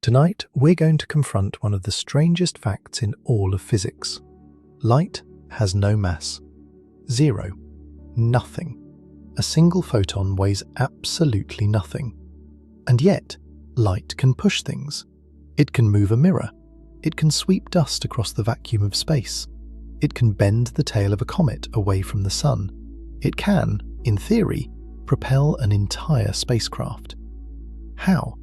Tonight, we're going to confront one of the strangest facts in all of physics. Light has no mass. Zero. Nothing. A single photon weighs absolutely nothing. And yet, light can push things. It can move a mirror. It can sweep dust across the vacuum of space. It can bend the tail of a comet away from the sun. It can, in theory, propel an entire spacecraft. How?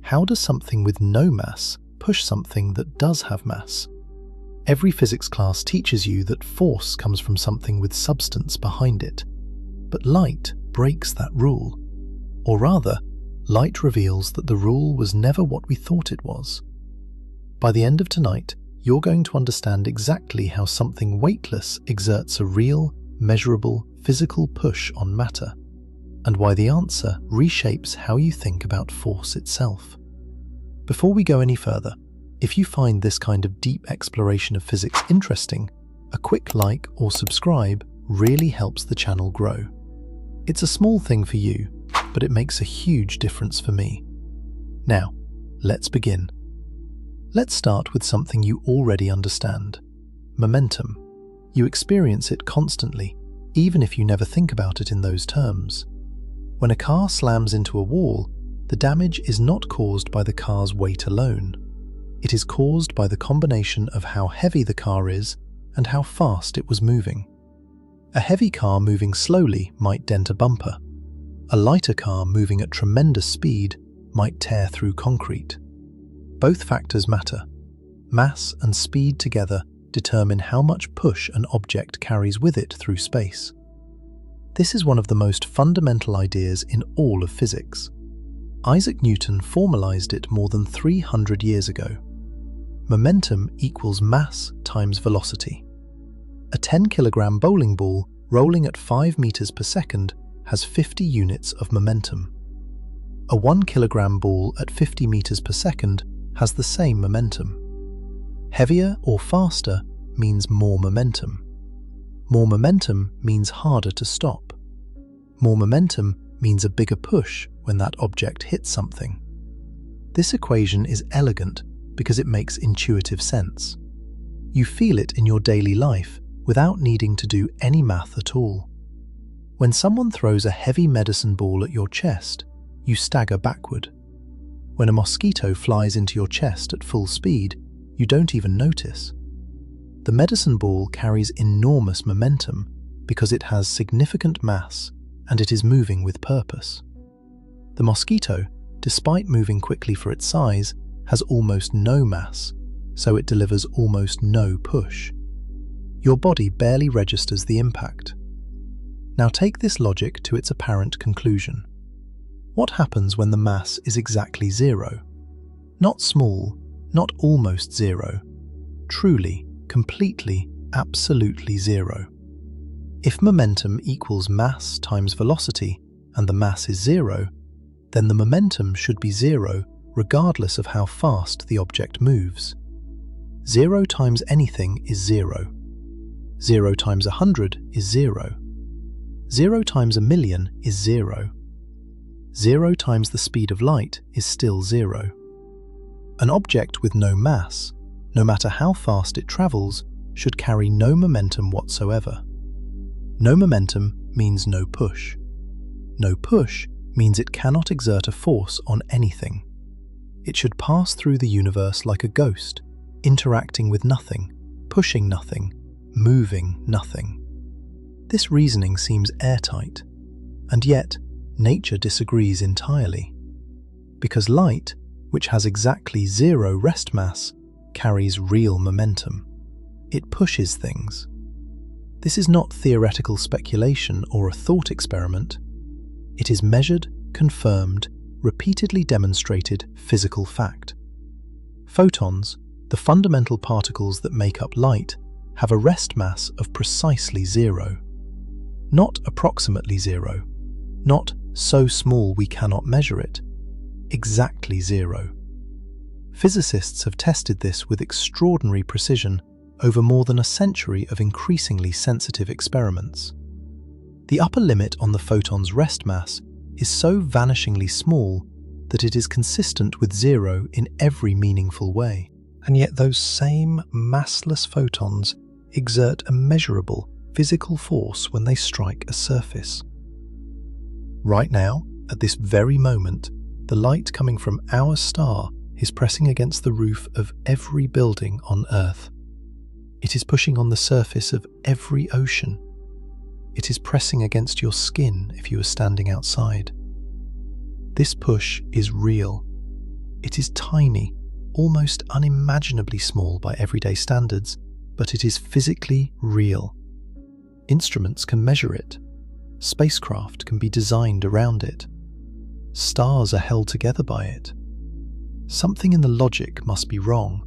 How does something with no mass push something that does have mass? Every physics class teaches you that force comes from something with substance behind it. But light breaks that rule. Or rather, light reveals that the rule was never what we thought it was. By the end of tonight, you're going to understand exactly how something weightless exerts a real, measurable, physical push on matter, and why the answer reshapes how you think about force itself. Before we go any further, if you find this kind of deep exploration of physics interesting, a quick like or subscribe really helps the channel grow. It's a small thing for you, but it makes a huge difference for me. Now, let's begin. Let's start with something you already understand. Momentum. You experience it constantly, even if you never think about it in those terms. When a car slams into a wall, the damage is not caused by the car's weight alone. It is caused by the combination of how heavy the car is and how fast it was moving. A heavy car moving slowly might dent a bumper. A lighter car moving at tremendous speed might tear through concrete. Both factors matter. Mass and speed together determine how much push an object carries with it through space. This is one of the most fundamental ideas in all of physics. Isaac Newton formalized it more than 300 years ago. Momentum equals mass times velocity. A 10-kilogram bowling ball rolling at 5 meters per second has 50 units of momentum. A 1-kilogram ball at 50 meters per second has the same momentum. Heavier or faster means more momentum. More momentum means harder to stop. More momentum means a bigger push when that object hits something. This equation is elegant because it makes intuitive sense. You feel it in your daily life without needing to do any math at all. When someone throws a heavy medicine ball at your chest, you stagger backward. When a mosquito flies into your chest at full speed, you don't even notice. The medicine ball carries enormous momentum because it has significant mass and it is moving with purpose. The mosquito, despite moving quickly for its size, has almost no mass, so it delivers almost no push. Your body barely registers the impact. Now take this logic to its apparent conclusion. What happens when the mass is exactly zero? Not small, not almost zero. Truly, completely, absolutely zero. If momentum equals mass times velocity and the mass is zero, then the momentum should be zero regardless of how fast the object moves. 0 times anything is 0. 0 times 100 is 0. 0 times a million is 0. 0 times the speed of light is still 0. An object with no mass, no matter how fast it travels, should carry no momentum whatsoever. No momentum means no push. No push means it cannot exert a force on anything. It should pass through the universe like a ghost, interacting with nothing, pushing nothing, moving nothing. This reasoning seems airtight, and yet nature disagrees entirely. Because light, which has exactly zero rest mass, carries real momentum. It pushes things. This is not theoretical speculation or a thought experiment. It is measured, confirmed, repeatedly demonstrated physical fact. Photons, the fundamental particles that make up light, have a rest mass of precisely zero. Not approximately zero. Not so small we cannot measure it. Exactly zero. Physicists have tested this with extraordinary precision over more than a century of increasingly sensitive experiments. The upper limit on the photon's rest mass is so vanishingly small that it is consistent with zero in every meaningful way. And yet those same massless photons exert a measurable physical force when they strike a surface. Right now, at this very moment, the light coming from our star is pressing against the roof of every building on Earth. It is pushing on the surface of every ocean. It is pressing against your skin if you are standing outside. This push is real. It is tiny, almost unimaginably small by everyday standards, but it is physically real. Instruments can measure it. Spacecraft can be designed around it. Stars are held together by it. Something in the logic must be wrong.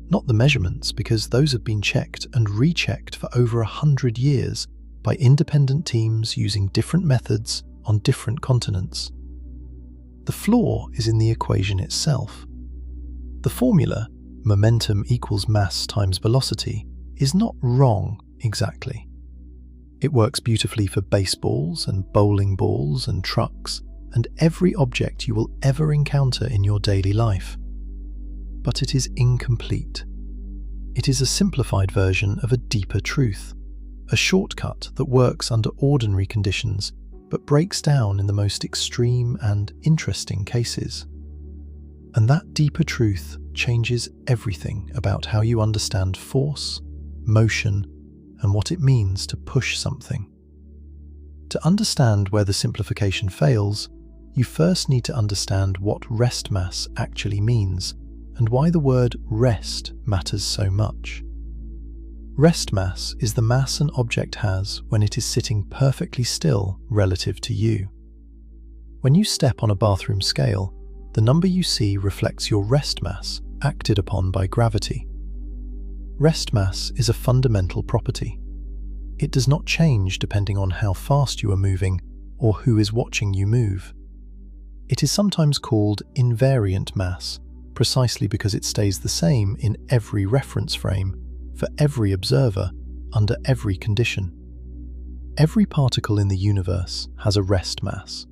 Not the measurements, because those have been checked and rechecked for over 100 years by independent teams using different methods on different continents. The flaw is in the equation itself. The formula, momentum equals mass times velocity, is not wrong exactly. It works beautifully for baseballs and bowling balls and trucks and every object you will ever encounter in your daily life. But it is incomplete. It is a simplified version of a deeper truth, a shortcut that works under ordinary conditions but breaks down in the most extreme and interesting cases. And that deeper truth changes everything about how you understand force, motion, and what it means to push something. To understand where the simplification fails, you first need to understand what rest mass actually means and why the word rest matters so much. Rest mass is the mass an object has when it is sitting perfectly still relative to you. When you step on a bathroom scale, the number you see reflects your rest mass acted upon by gravity. Rest mass is a fundamental property. It does not change depending on how fast you are moving or who is watching you move. It is sometimes called invariant mass, precisely because it stays the same in every reference frame, for every observer, under every condition. Every particle in the universe has a rest mass.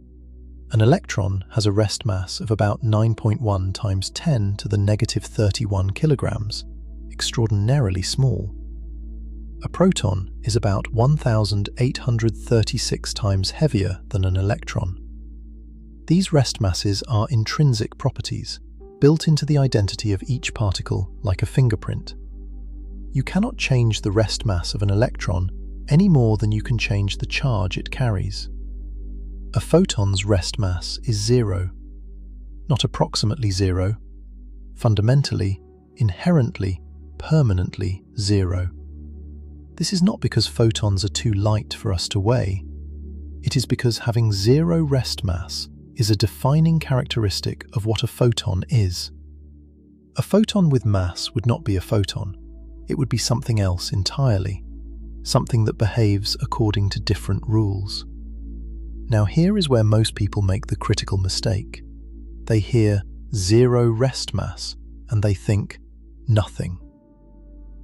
An electron has a rest mass of about 9.1 times 10 to the negative 31 kilograms, extraordinarily small. A proton is about 1,836 times heavier than an electron. These rest masses are intrinsic properties, built into the identity of each particle like a fingerprint. You cannot change the rest mass of an electron any more than you can change the charge it carries. A photon's rest mass is zero, not approximately zero, fundamentally, inherently, permanently zero. This is not because photons are too light for us to weigh. It is because having zero rest mass is a defining characteristic of what a photon is. A photon with mass would not be a photon. It would be something else entirely, something that behaves according to different rules. Now here is where most people make the critical mistake. They hear zero rest mass and they think nothing.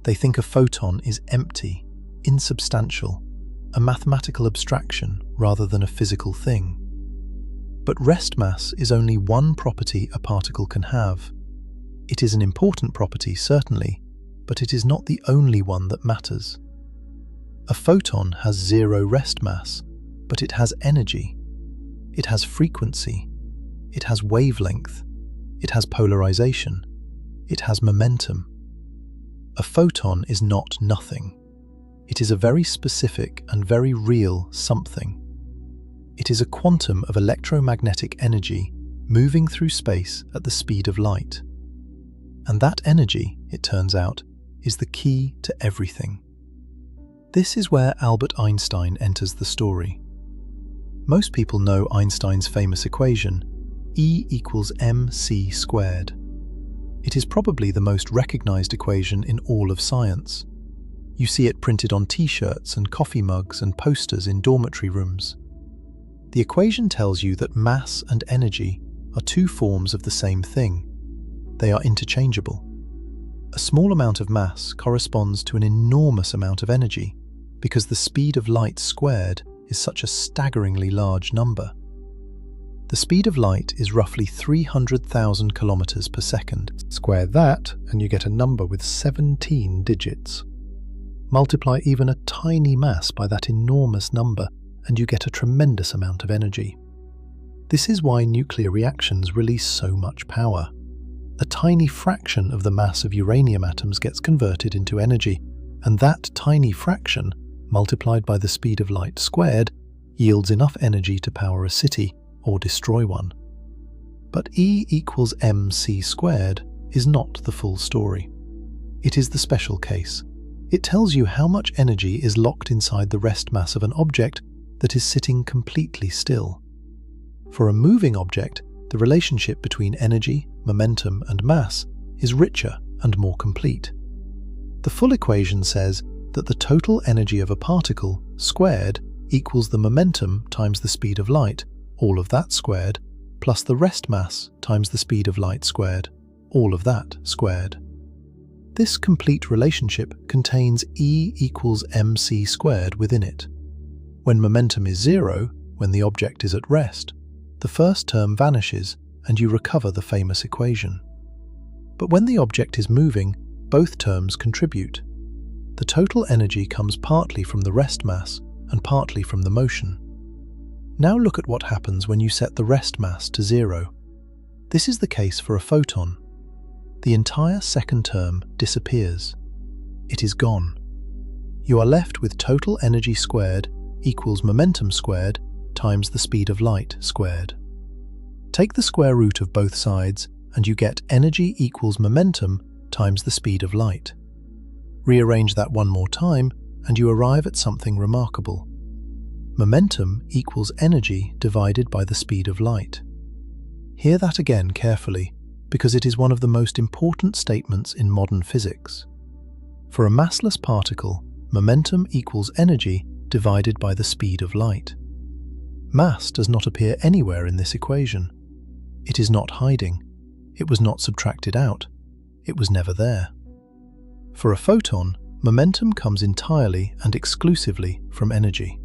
They think a photon is empty, insubstantial, a mathematical abstraction rather than a physical thing. But rest mass is only one property a particle can have. It is an important property, certainly, but it is not the only one that matters. A photon has zero rest mass, but it has energy. It has frequency. It has wavelength. It has polarization. It has momentum. A photon is not nothing. It is a very specific and very real something. It is a quantum of electromagnetic energy moving through space at the speed of light. And that energy, it turns out, is the key to everything. This is where Albert Einstein enters the story. Most people know Einstein's famous equation, E equals mc squared. It is probably the most recognized equation in all of science. You see it printed on t-shirts and coffee mugs and posters in dormitory rooms. The equation tells you that mass and energy are two forms of the same thing. They are interchangeable. A small amount of mass corresponds to an enormous amount of energy because the speed of light squared is such a staggeringly large number. The speed of light is roughly 300,000 kilometers per second. Square that and you get a number with 17 digits. Multiply even a tiny mass by that enormous number and you get a tremendous amount of energy. This is why nuclear reactions release so much power. A tiny fraction of the mass of uranium atoms gets converted into energy, and that tiny fraction, multiplied by the speed of light squared, yields enough energy to power a city or destroy one. But E equals mc squared is not the full story. It is the special case. It tells you how much energy is locked inside the rest mass of an object that is sitting completely still. For a moving object, the relationship between energy, momentum, and mass is richer and more complete. The full equation says that the total energy of a particle squared equals the momentum times the speed of light, all of that squared, plus the rest mass times the speed of light squared, all of that squared. This complete relationship contains E equals mc squared within it. When momentum is zero, when the object is at rest, the first term vanishes and you recover the famous equation. But when the object is moving, both terms contribute. The total energy comes partly from the rest mass and partly from the motion. Now look at what happens when you set the rest mass to zero. This is the case for a photon. The entire second term disappears. It is gone. You are left with total energy squared equals momentum squared times the speed of light squared. Take the square root of both sides and you get energy equals momentum times the speed of light. Rearrange that one more time and you arrive at something remarkable. Momentum equals energy divided by the speed of light. Hear that again carefully, because it is one of the most important statements in modern physics. For a massless particle, momentum equals energy divided by the speed of light. Mass does not appear anywhere in this equation. It is not hiding. It was not subtracted out. It was never there. For a photon, momentum comes entirely and exclusively from energy.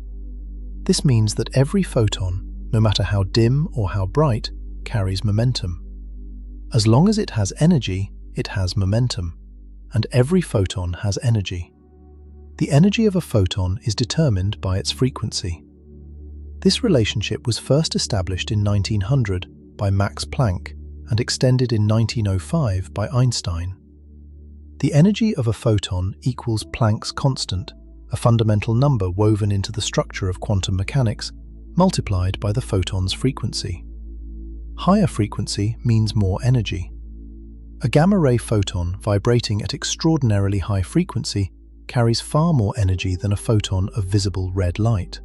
This means that every photon, no matter how dim or how bright, carries momentum. As long as it has energy, it has momentum, and every photon has energy. The energy of a photon is determined by its frequency. This relationship was first established in 1900 by Max Planck and extended in 1905 by Einstein. The energy of a photon equals Planck's constant, a fundamental number woven into the structure of quantum mechanics, multiplied by the photon's frequency. Higher frequency means more energy. A gamma-ray photon vibrating at extraordinarily high frequency carries far more energy than a photon of visible red light.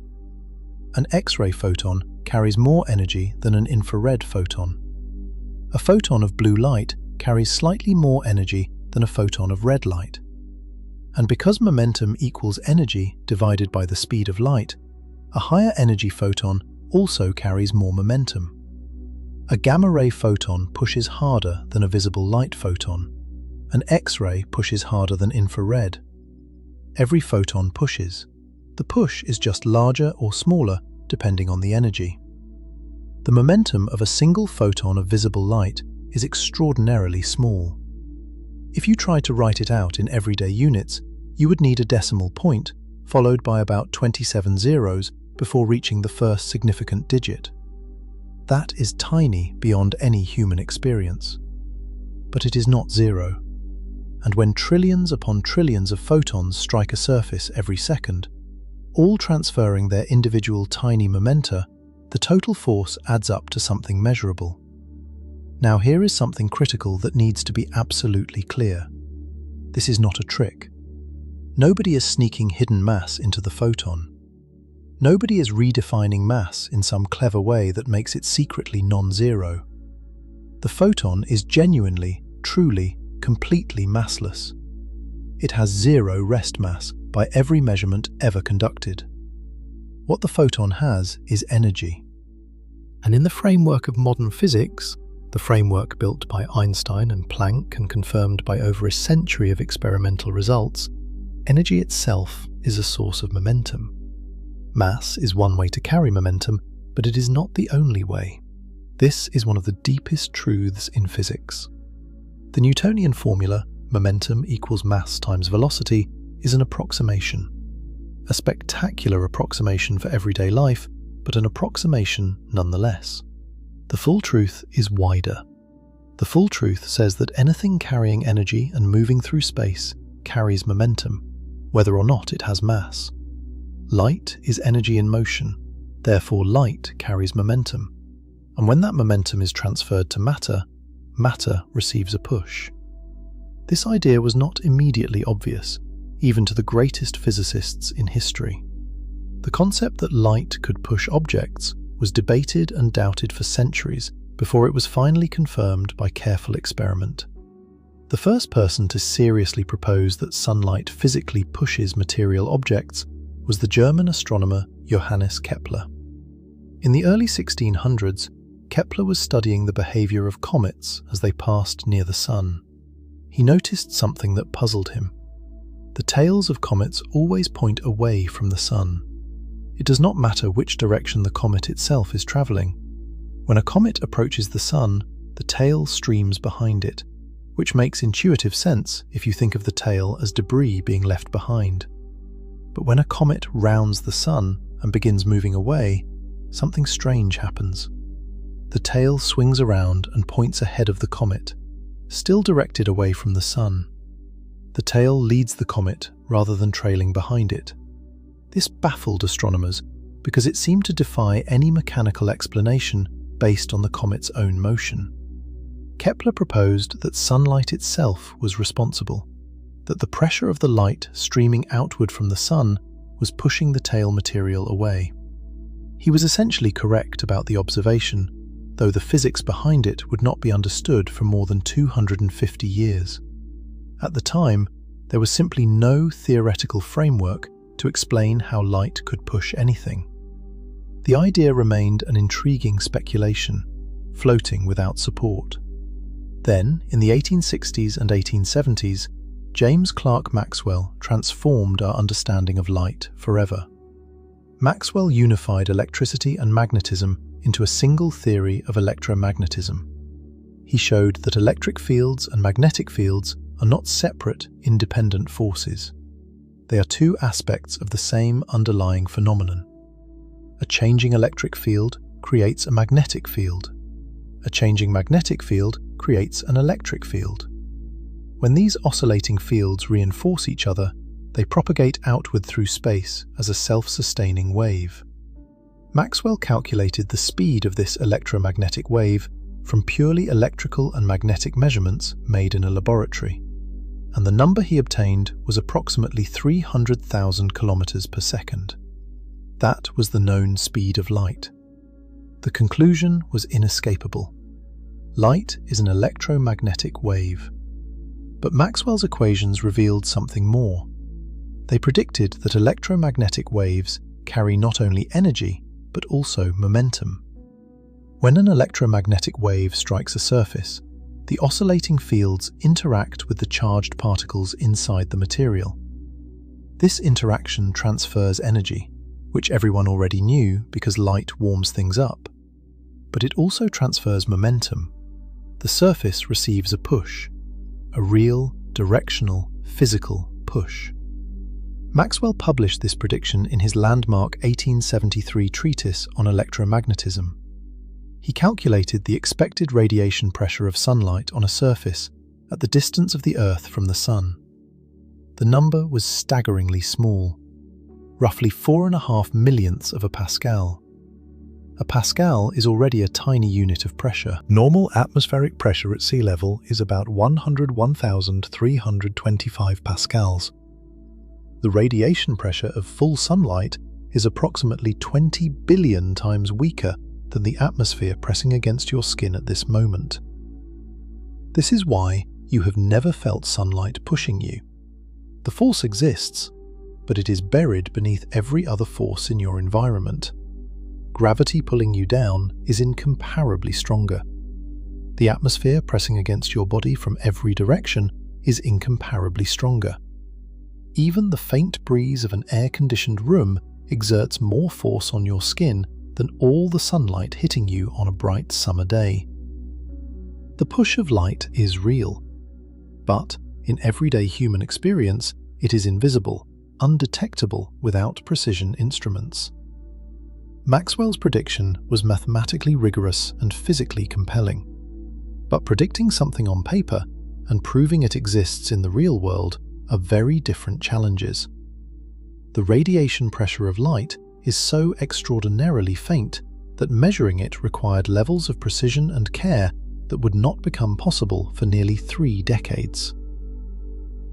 An X-ray photon carries more energy than an infrared photon. A photon of blue light carries slightly more energy than a photon of red light. And because momentum equals energy divided by the speed of light, a higher energy photon also carries more momentum. A gamma-ray photon pushes harder than a visible light photon. An X-ray pushes harder than infrared. Every photon pushes. The push is just larger or smaller depending on the energy. The momentum of a single photon of visible light is extraordinarily small. If you try to write it out in everyday units, you would need a decimal point, followed by about 27 zeros before reaching the first significant digit. That is tiny beyond any human experience. But it is not zero. And when trillions upon trillions of photons strike a surface every second, all transferring their individual tiny momenta, the total force adds up to something measurable. Now here is something critical that needs to be absolutely clear. This is not a trick. Nobody is sneaking hidden mass into the photon. Nobody is redefining mass in some clever way that makes it secretly non-zero. The photon is genuinely, truly, completely massless. It has zero rest mass by every measurement ever conducted. What the photon has is energy. And in the framework of modern physics, the framework built by Einstein and Planck and confirmed by over a century of experimental results, energy itself is a source of momentum. Mass is one way to carry momentum, but it is not the only way. This is one of the deepest truths in physics. The Newtonian formula, momentum equals mass times velocity, is an approximation. A spectacular approximation for everyday life, but an approximation nonetheless. The full truth is wider. The full truth says that anything carrying energy and moving through space carries momentum, whether or not it has mass. Light is energy in motion, therefore light carries momentum. And when that momentum is transferred to matter, matter receives a push. This idea was not immediately obvious, even to the greatest physicists in history. The concept that light could push objects was debated and doubted for centuries before it was finally confirmed by careful experiment. The first person to seriously propose that sunlight physically pushes material objects was the German astronomer Johannes Kepler. In the early 1600s, Kepler was studying the behavior of comets as they passed near the Sun. He noticed something that puzzled him. The tails of comets always point away from the Sun. It does not matter which direction the comet itself is travelling. When a comet approaches the Sun, the tail streams behind it, which makes intuitive sense if you think of the tail as debris being left behind. But when a comet rounds the Sun and begins moving away, something strange happens. The tail swings around and points ahead of the comet, still directed away from the Sun. The tail leads the comet rather than trailing behind it. This baffled astronomers because it seemed to defy any mechanical explanation based on the comet's own motion. Kepler proposed that sunlight itself was responsible, that the pressure of the light streaming outward from the Sun was pushing the tail material away. He was essentially correct about the observation, though the physics behind it would not be understood for more than 250 years. At the time, there was simply no theoretical framework to explain how light could push anything. The idea remained an intriguing speculation, floating without support. Then, in the 1860s and 1870s, James Clerk Maxwell transformed our understanding of light forever. Maxwell unified electricity and magnetism into a single theory of electromagnetism. He showed that electric fields and magnetic fields are not separate, independent forces. They are two aspects of the same underlying phenomenon. A changing electric field creates a magnetic field. A changing magnetic field creates an electric field. When these oscillating fields reinforce each other, they propagate outward through space as a self-sustaining wave. Maxwell calculated the speed of this electromagnetic wave from purely electrical and magnetic measurements made in a laboratory, and the number he obtained was approximately 300,000 kilometers per second. That was the known speed of light. The conclusion was inescapable. Light is an electromagnetic wave. But Maxwell's equations revealed something more. They predicted that electromagnetic waves carry not only energy, but also momentum. When an electromagnetic wave strikes a surface, the oscillating fields interact with the charged particles inside the material. This interaction transfers energy, which everyone already knew because light warms things up. But it also transfers momentum. The surface receives a push, a real, directional, physical push. Maxwell published this prediction in his landmark 1873 treatise on electromagnetism. He calculated the expected radiation pressure of sunlight on a surface at the distance of the Earth from the Sun. The number was staggeringly small, roughly 4.5 millionths of a Pascal. A Pascal is already a tiny unit of pressure. Normal atmospheric pressure at sea level is about 101,325 pascals. The radiation pressure of full sunlight is approximately 20 billion times weaker than the atmosphere pressing against your skin at this moment. This is why you have never felt sunlight pushing you. The force exists, but it is buried beneath every other force in your environment. Gravity pulling you down is incomparably stronger. The atmosphere pressing against your body from every direction is incomparably stronger. Even the faint breeze of an air-conditioned room exerts more force on your skin than all the sunlight hitting you on a bright summer day. The push of light is real, but in everyday human experience, it is invisible, undetectable without precision instruments. Maxwell's prediction was mathematically rigorous and physically compelling, but predicting something on paper and proving it exists in the real world are very different challenges. The radiation pressure of light is so extraordinarily faint that measuring it required levels of precision and care that would not become possible for nearly 3 decades.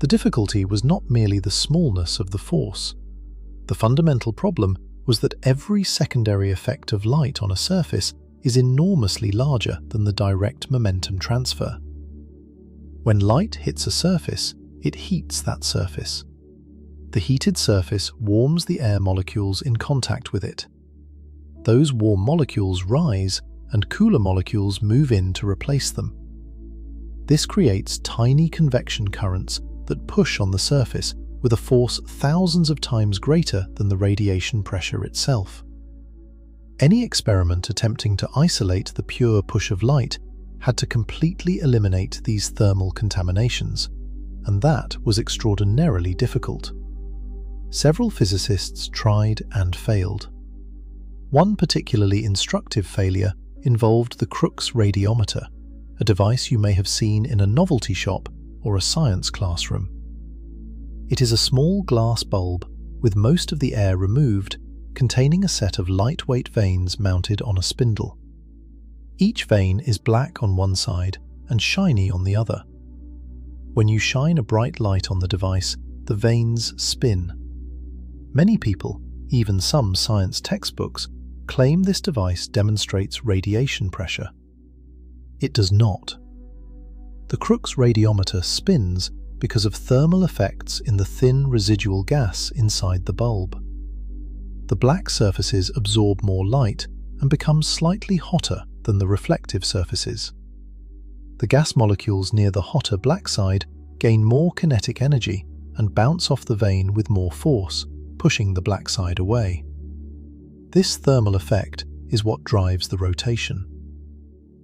The difficulty was not merely the smallness of the force. The fundamental problem was that every secondary effect of light on a surface is enormously larger than the direct momentum transfer. When light hits a surface, it heats that surface. The heated surface warms the air molecules in contact with it. Those warm molecules rise, and cooler molecules move in to replace them. This creates tiny convection currents that push on the surface with a force thousands of times greater than the radiation pressure itself. Any experiment attempting to isolate the pure push of light had to completely eliminate these thermal contaminations, and that was extraordinarily difficult. Several physicists tried and failed. One particularly instructive failure involved the Crookes radiometer, a device you may have seen in a novelty shop or a science classroom. It is a small glass bulb with most of the air removed, containing a set of lightweight vanes mounted on a spindle. Each vane is black on one side and shiny on the other. When you shine a bright light on the device, the vanes spin. Many people, even some science textbooks, claim this device demonstrates radiation pressure. It does not. The Crookes radiometer spins because of thermal effects in the thin residual gas inside the bulb. The black surfaces absorb more light and become slightly hotter than the reflective surfaces. The gas molecules near the hotter black side gain more kinetic energy and bounce off the vane with more force, pushing the black side away. This thermal effect is what drives the rotation.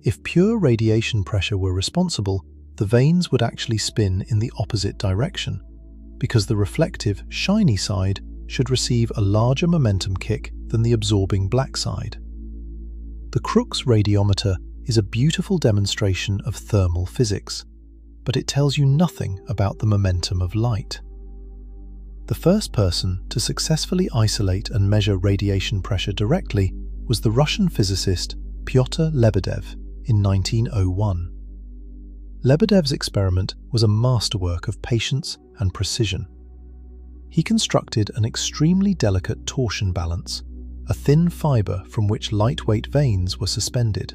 If pure radiation pressure were responsible, the vanes would actually spin in the opposite direction, because the reflective, shiny side should receive a larger momentum kick than the absorbing black side. The Crookes radiometer is a beautiful demonstration of thermal physics, but it tells you nothing about the momentum of light. The first person to successfully isolate and measure radiation pressure directly was the Russian physicist Pyotr Lebedev in 1901. Lebedev's experiment was a masterwork of patience and precision. He constructed an extremely delicate torsion balance, a thin fiber from which lightweight vanes were suspended.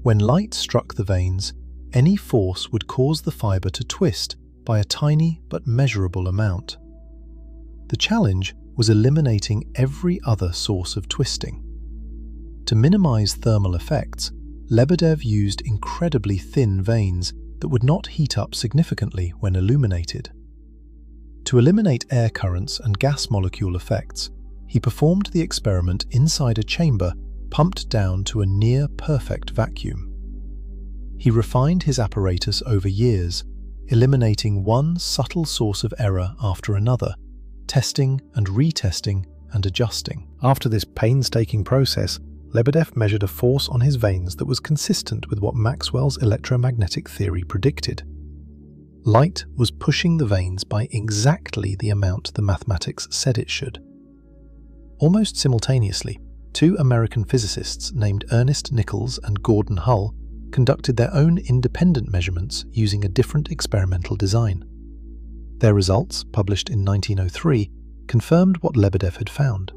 When light struck the vanes, any force would cause the fiber to twist by a tiny but measurable amount. The challenge was eliminating every other source of twisting. To minimize thermal effects, Lebedev used incredibly thin vanes that would not heat up significantly when illuminated. To eliminate air currents and gas molecule effects, he performed the experiment inside a chamber pumped down to a near-perfect vacuum. He refined his apparatus over years, eliminating one subtle source of error after another, testing and retesting and adjusting. After this painstaking process, Lebedev measured a force on his vanes that was consistent with what Maxwell's electromagnetic theory predicted. Light was pushing the vanes by exactly the amount the mathematics said it should. Almost simultaneously, 2 American physicists named Ernest Nichols and Gordon Hull conducted their own independent measurements using a different experimental design. Their results, published in 1903, confirmed what Lebedev had found.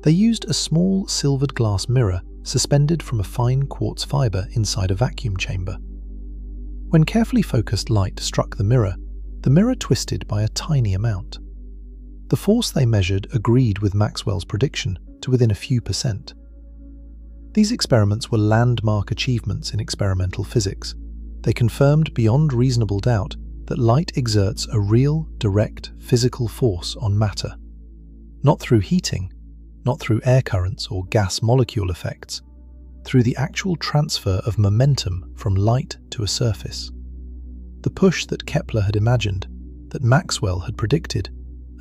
They used a small silvered glass mirror suspended from a fine quartz fiber inside a vacuum chamber. When carefully focused light struck the mirror twisted by a tiny amount. The force they measured agreed with Maxwell's prediction to within a few %. These experiments were landmark achievements in experimental physics. They confirmed beyond reasonable doubt that light exerts a real, direct, physical force on matter. Not through heating, not through air currents or gas molecule effects, through the actual transfer of momentum from light to a surface. The push that Kepler had imagined, that Maxwell had predicted,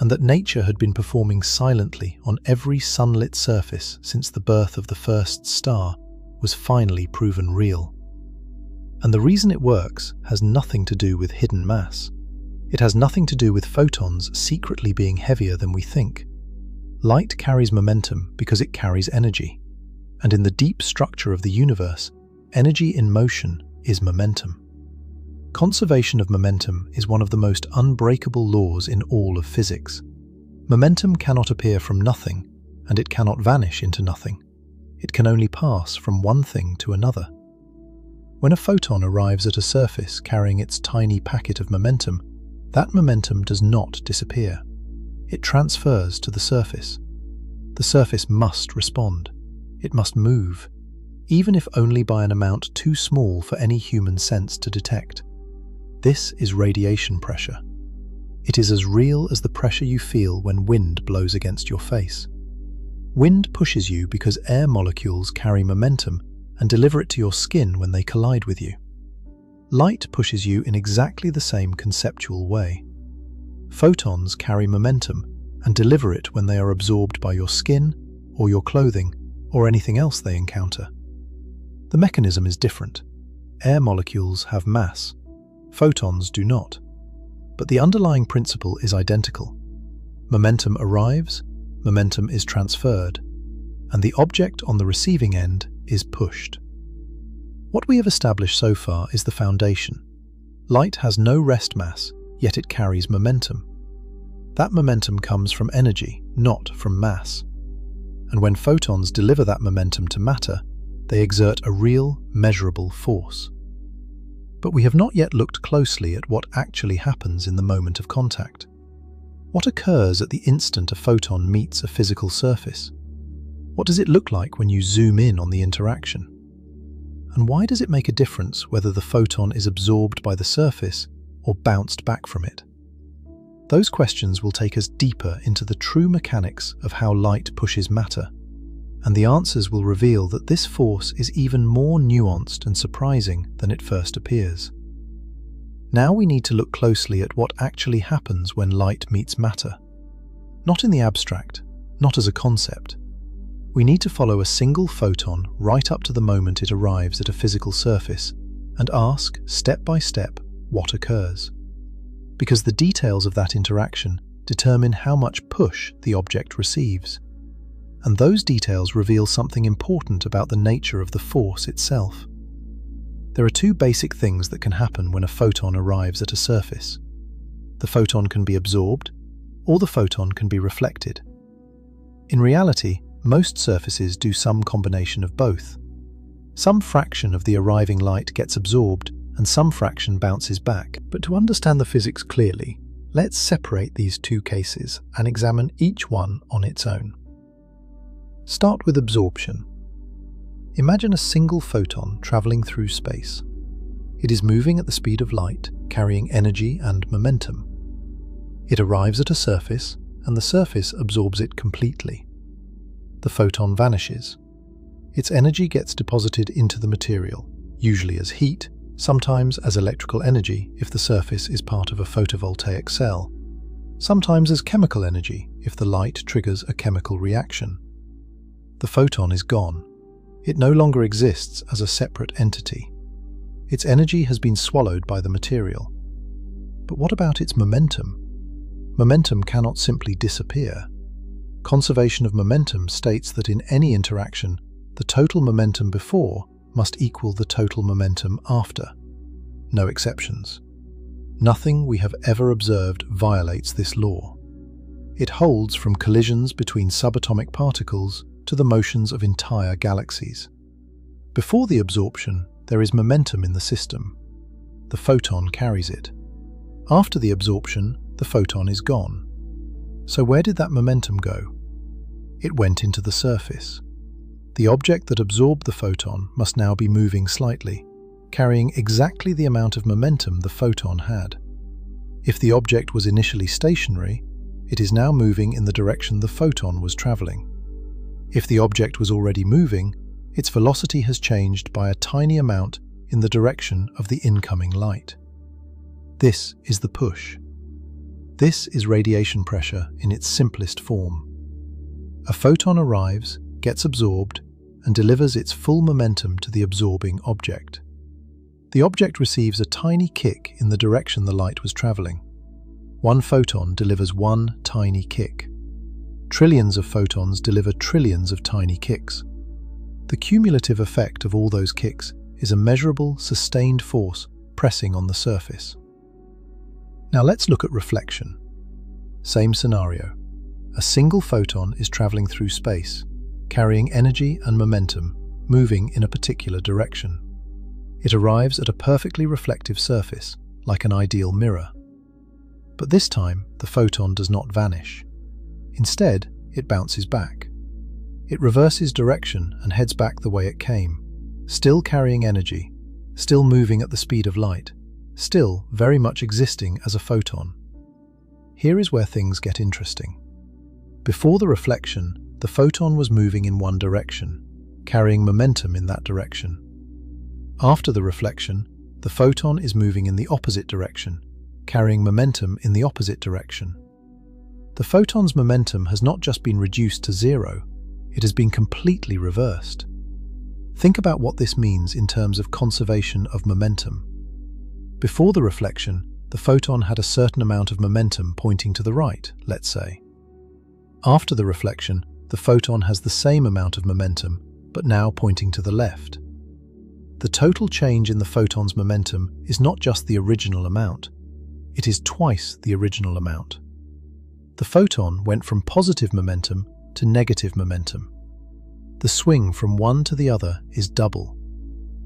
and that nature had been performing silently on every sunlit surface since the birth of the first star, was finally proven real. And the reason it works has nothing to do with hidden mass. It has nothing to do with photons secretly being heavier than we think. Light carries momentum because it carries energy. And in the deep structure of the universe, energy in motion is momentum. Conservation of momentum is one of the most unbreakable laws in all of physics. Momentum cannot appear from nothing, and it cannot vanish into nothing. It can only pass from one thing to another. When a photon arrives at a surface carrying its tiny packet of momentum, that momentum does not disappear. It transfers to the surface. The surface must respond. It must move, even if only by an amount too small for any human sense to detect. This is radiation pressure. It is as real as the pressure you feel when wind blows against your face. Wind pushes you because air molecules carry momentum and deliver it to your skin when they collide with you. Light pushes you in exactly the same conceptual way. Photons carry momentum and deliver it when they are absorbed by your skin or your clothing or anything else they encounter. The mechanism is different. Air molecules have mass. Photons do not. But the underlying principle is identical. Momentum arrives, momentum is transferred, and the object on the receiving end is pushed. What we have established so far is the foundation. Light has no rest mass, yet it carries momentum. That momentum comes from energy, not from mass. And when photons deliver that momentum to matter, they exert a real, measurable force. But we have not yet looked closely at what actually happens in the moment of contact. What occurs at the instant a photon meets a physical surface? What does it look like when you zoom in on the interaction? And why does it make a difference whether the photon is absorbed by the surface or bounced back from it? Those questions will take us deeper into the true mechanics of how light pushes matter, and the answers will reveal that this force is even more nuanced and surprising than it first appears. Now we need to look closely at what actually happens when light meets matter. Not in the abstract, not as a concept. We need to follow a single photon right up to the moment it arrives at a physical surface and ask, step by step, what occurs. Because the details of that interaction determine how much push the object receives. And those details reveal something important about the nature of the force itself. There are two basic things that can happen when a photon arrives at a surface. The photon can be absorbed, or the photon can be reflected. In reality, most surfaces do some combination of both. Some fraction of the arriving light gets absorbed, and some fraction bounces back. But to understand the physics clearly, let's separate these two cases and examine each one on its own. Start with absorption. Imagine a single photon traveling through space. It is moving at the speed of light, carrying energy and momentum. It arrives at a surface, and the surface absorbs it completely. The photon vanishes. Its energy gets deposited into the material, usually as heat, sometimes as electrical energy if the surface is part of a photovoltaic cell, sometimes as chemical energy if the light triggers a chemical reaction. The photon is gone. It no longer exists as a separate entity. Its energy has been swallowed by the material. But what about its momentum? Momentum cannot simply disappear. Conservation of momentum states that in any interaction, the total momentum before must equal the total momentum after. No exceptions. Nothing we have ever observed violates this law. It holds from collisions between subatomic particles to the motions of entire galaxies. Before the absorption, there is momentum in the system. The photon carries it. After the absorption, the photon is gone. So where did that momentum go? It went into the surface. The object that absorbed the photon must now be moving slightly, carrying exactly the amount of momentum the photon had. If the object was initially stationary, it is now moving in the direction the photon was traveling. If the object was already moving, its velocity has changed by a tiny amount in the direction of the incoming light. This is the push. This is radiation pressure in its simplest form. A photon arrives, gets absorbed, and delivers its full momentum to the absorbing object. The object receives a tiny kick in the direction the light was traveling. One photon delivers one tiny kick. Trillions of photons deliver trillions of tiny kicks. The cumulative effect of all those kicks is a measurable, sustained force pressing on the surface. Now let's look at reflection. Same scenario. A single photon is traveling through space, carrying energy and momentum, moving in a particular direction. It arrives at a perfectly reflective surface, like an ideal mirror. But this time, the photon does not vanish. Instead, it bounces back. It reverses direction and heads back the way it came, still carrying energy, still moving at the speed of light, still very much existing as a photon. Here is where things get interesting. Before the reflection, the photon was moving in one direction, carrying momentum in that direction. After the reflection, the photon is moving in the opposite direction, carrying momentum in the opposite direction. The photon's momentum has not just been reduced to zero, it has been completely reversed. Think about what this means in terms of conservation of momentum. Before the reflection, the photon had a certain amount of momentum pointing to the right, let's say. After the reflection, the photon has the same amount of momentum, but now pointing to the left. The total change in the photon's momentum is not just the original amount, it is twice the original amount. The photon went from positive momentum to negative momentum. The swing from one to the other is double,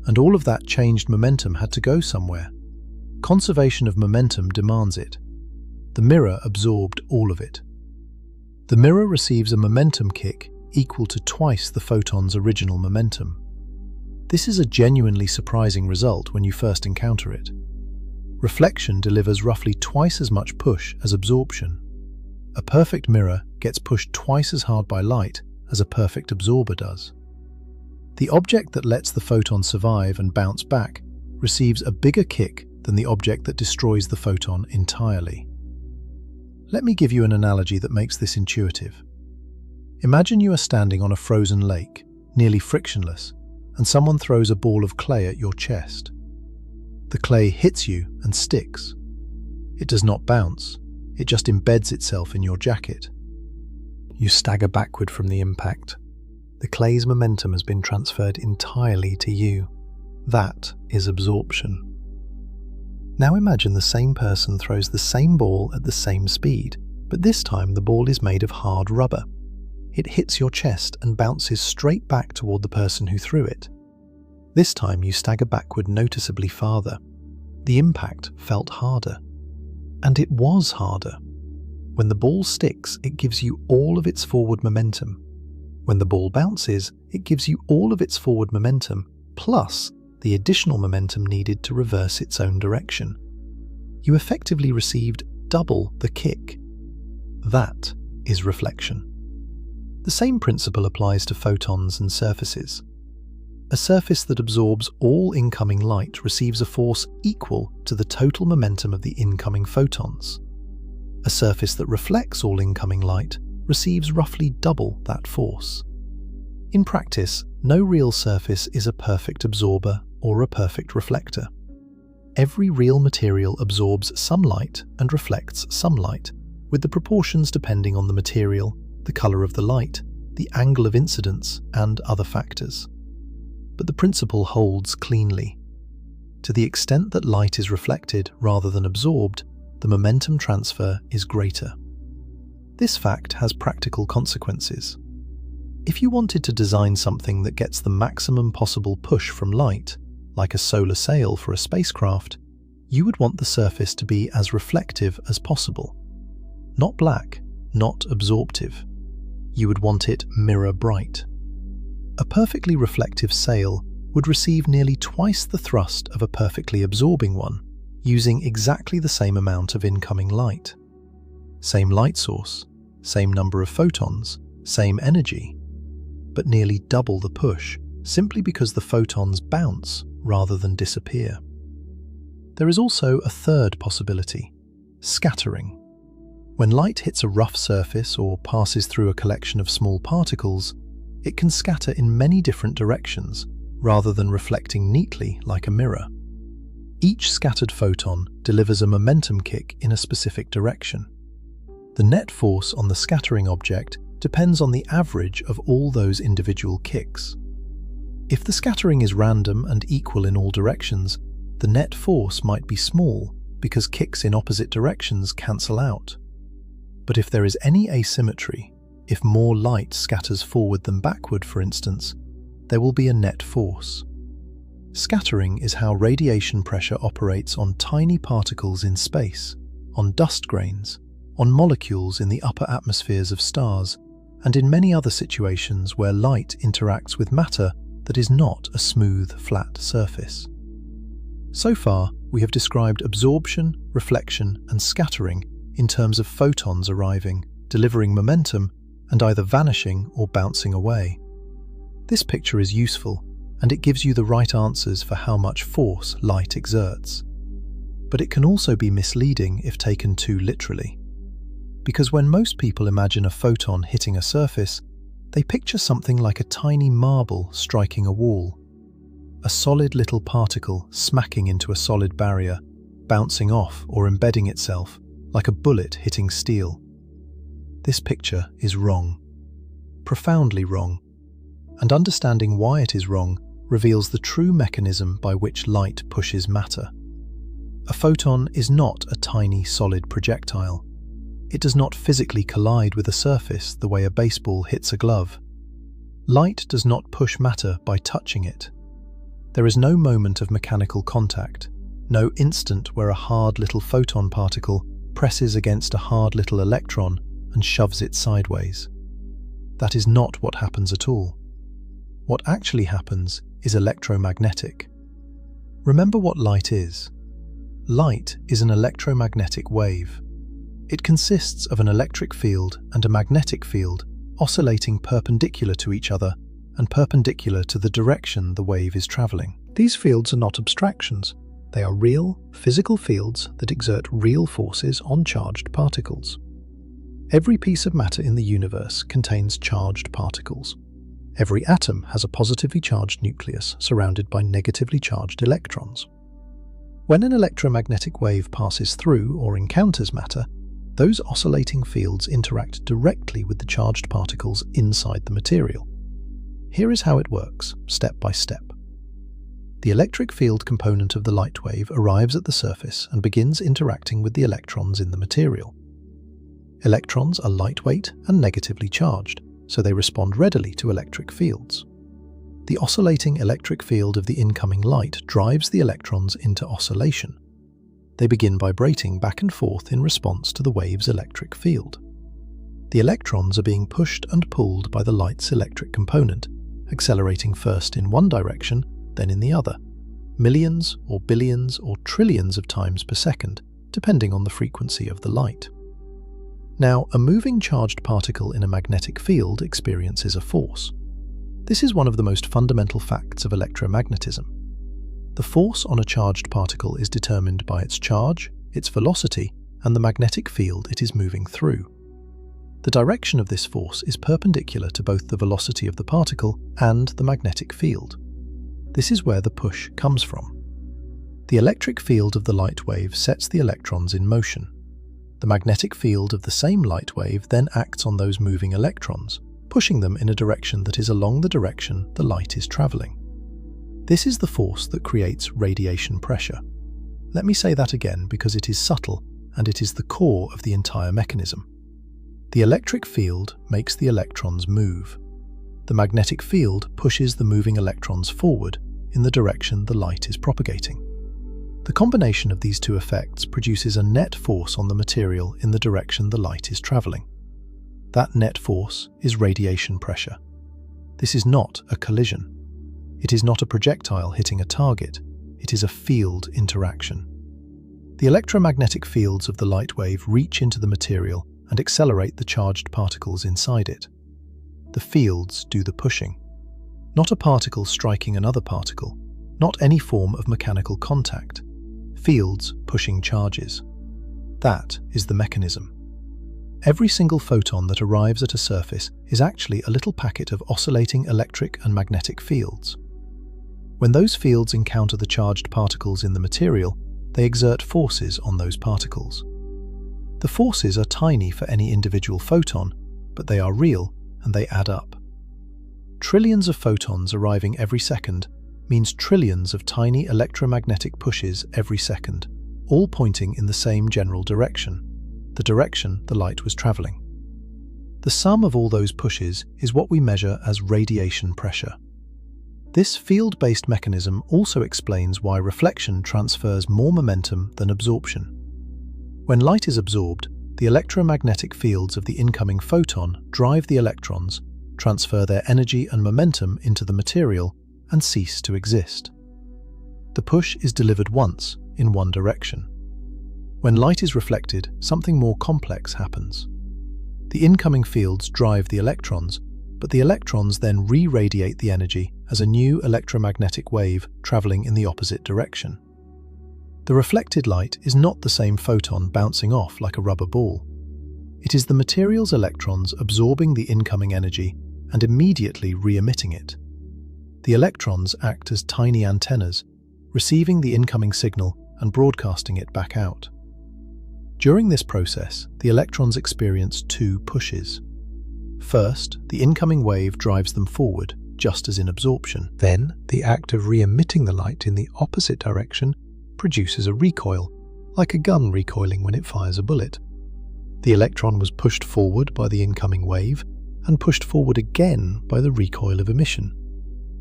and all of that changed momentum had to go somewhere. Conservation of momentum demands it. The mirror absorbed all of it. The mirror receives a momentum kick equal to twice the photon's original momentum. This is a genuinely surprising result when you first encounter it. Reflection delivers roughly twice as much push as absorption. A perfect mirror gets pushed twice as hard by light as a perfect absorber does. The object that lets the photon survive and bounce back receives a bigger kick than the object that destroys the photon entirely. Let me give you an analogy that makes this intuitive. Imagine you are standing on a frozen lake, nearly frictionless, and someone throws a ball of clay at your chest. The clay hits you and sticks. It does not bounce, it just embeds itself in your jacket. You stagger backward from the impact. The clay's momentum has been transferred entirely to you. That is absorption. Now imagine the same person throws the same ball at the same speed, but this time the ball is made of hard rubber. It hits your chest and bounces straight back toward the person who threw it. This time you stagger backward noticeably farther. The impact felt harder. And it was harder. When the ball sticks, it gives you all of its forward momentum. When the ball bounces, it gives you all of its forward momentum, plus the additional momentum needed to reverse its own direction. You effectively received double the kick. That is reflection. The same principle applies to photons and surfaces. A surface that absorbs all incoming light receives a force equal to the total momentum of the incoming photons. A surface that reflects all incoming light receives roughly double that force. In practice, no real surface is a perfect absorber or a perfect reflector. Every real material absorbs some light and reflects some light, with the proportions depending on the material, the color of the light, the angle of incidence, and other factors. But the principle holds cleanly. To the extent that light is reflected rather than absorbed, the momentum transfer is greater. This fact has practical consequences. If you wanted to design something that gets the maximum possible push from light, like a solar sail for a spacecraft, you would want the surface to be as reflective as possible. Not black, not absorptive. You would want it mirror bright. A perfectly reflective sail would receive nearly twice the thrust of a perfectly absorbing one, using exactly the same amount of incoming light. Same light source, same number of photons, same energy. but nearly double the push, simply because the photons bounce rather than disappear. There is also a third possibility: scattering. When light hits a rough surface or passes through a collection of small particles, it can scatter in many different directions, rather than reflecting neatly like a mirror. Each scattered photon delivers a momentum kick in a specific direction. The net force on the scattering object depends on the average of all those individual kicks. If the scattering is random and equal in all directions, the net force might be small because kicks in opposite directions cancel out. But if there is any asymmetry, if more light scatters forward than backward, for instance, there will be a net force. Scattering is how radiation pressure operates on tiny particles in space, on dust grains, on molecules in the upper atmospheres of stars, and in many other situations where light interacts with matter that is not a smooth, flat surface. So far, we have described absorption, reflection, and scattering in terms of photons arriving, delivering momentum, and either vanishing or bouncing away. This picture is useful, and it gives you the right answers for how much force light exerts. But it can also be misleading if taken too literally. Because when most people imagine a photon hitting a surface, they picture something like a tiny marble striking a wall. A solid little particle smacking into a solid barrier, bouncing off or embedding itself, like a bullet hitting steel. This picture is wrong. Profoundly wrong. And understanding why it is wrong reveals the true mechanism by which light pushes matter. A photon is not a tiny solid projectile. It does not physically collide with a surface the way a baseball hits a glove. Light does not push matter by touching it. There is no moment of mechanical contact, no instant where a hard little photon particle presses against a hard little electron and shoves it sideways. That is not what happens at all. What actually happens is electromagnetic. Remember what light is. Light is an electromagnetic wave. It consists of an electric field and a magnetic field oscillating perpendicular to each other and perpendicular to the direction the wave is traveling. These fields are not abstractions. They are real, physical fields that exert real forces on charged particles. Every piece of matter in the universe contains charged particles. Every atom has a positively charged nucleus surrounded by negatively charged electrons. When an electromagnetic wave passes through or encounters matter, those oscillating fields interact directly with the charged particles inside the material. Here is how it works, step by step. The electric field component of the light wave arrives at the surface and begins interacting with the electrons in the material. Electrons are lightweight and negatively charged, so they respond readily to electric fields. The oscillating electric field of the incoming light drives the electrons into oscillation. They begin vibrating back and forth in response to the wave's electric field. The electrons are being pushed and pulled by the light's electric component, accelerating first in one direction, then in the other, millions or billions or trillions of times per second, depending on the frequency of the light. Now, a moving charged particle in a magnetic field experiences a force. This is one of the most fundamental facts of electromagnetism. The force on a charged particle is determined by its charge, its velocity, and the magnetic field it is moving through. The direction of this force is perpendicular to both the velocity of the particle and the magnetic field. This is where the push comes from. The electric field of the light wave sets the electrons in motion. The magnetic field of the same light wave then acts on those moving electrons, pushing them in a direction that is along the direction the light is traveling. This is the force that creates radiation pressure. Let me say that again because it is subtle and it is the core of the entire mechanism. The electric field makes the electrons move. The magnetic field pushes the moving electrons forward in the direction the light is propagating. The combination of these two effects produces a net force on the material in the direction the light is traveling. That net force is radiation pressure. This is not a collision. It is not a projectile hitting a target. It is a field interaction. The electromagnetic fields of the light wave reach into the material and accelerate the charged particles inside it. the fields do the pushing. Not a particle striking another particle, not any form of mechanical contact. Fields pushing charges. That is the mechanism. Every single photon that arrives at a surface is actually a little packet of oscillating electric and magnetic fields. When those fields encounter the charged particles in the material, they exert forces on those particles. The forces are tiny for any individual photon, but they are real and they add up. Trillions of photons arriving every second means trillions of tiny electromagnetic pushes every second, all pointing in the same general direction, the direction the light was traveling. The sum of all those pushes is what we measure as radiation pressure. This field-based mechanism also explains why reflection transfers more momentum than absorption. When light is absorbed, the electromagnetic fields of the incoming photon drive the electrons, transfer their energy and momentum into the material, and cease to exist. The push is delivered once, in one direction. When light is reflected, something more complex happens. The incoming fields drive the electrons, but the electrons then re-radiate the energy as a new electromagnetic wave traveling in the opposite direction. The reflected light is not the same photon bouncing off like a rubber ball. It is the material's electrons absorbing the incoming energy and immediately re-emitting it. The electrons act as tiny antennas, receiving the incoming signal and broadcasting it back out. During this process, the electrons experience two pushes. First, the incoming wave drives them forward, just as in absorption. Then, the act of re-emitting the light in the opposite direction produces a recoil, like a gun recoiling when it fires a bullet. The electron was pushed forward by the incoming wave and pushed forward again by the recoil of emission.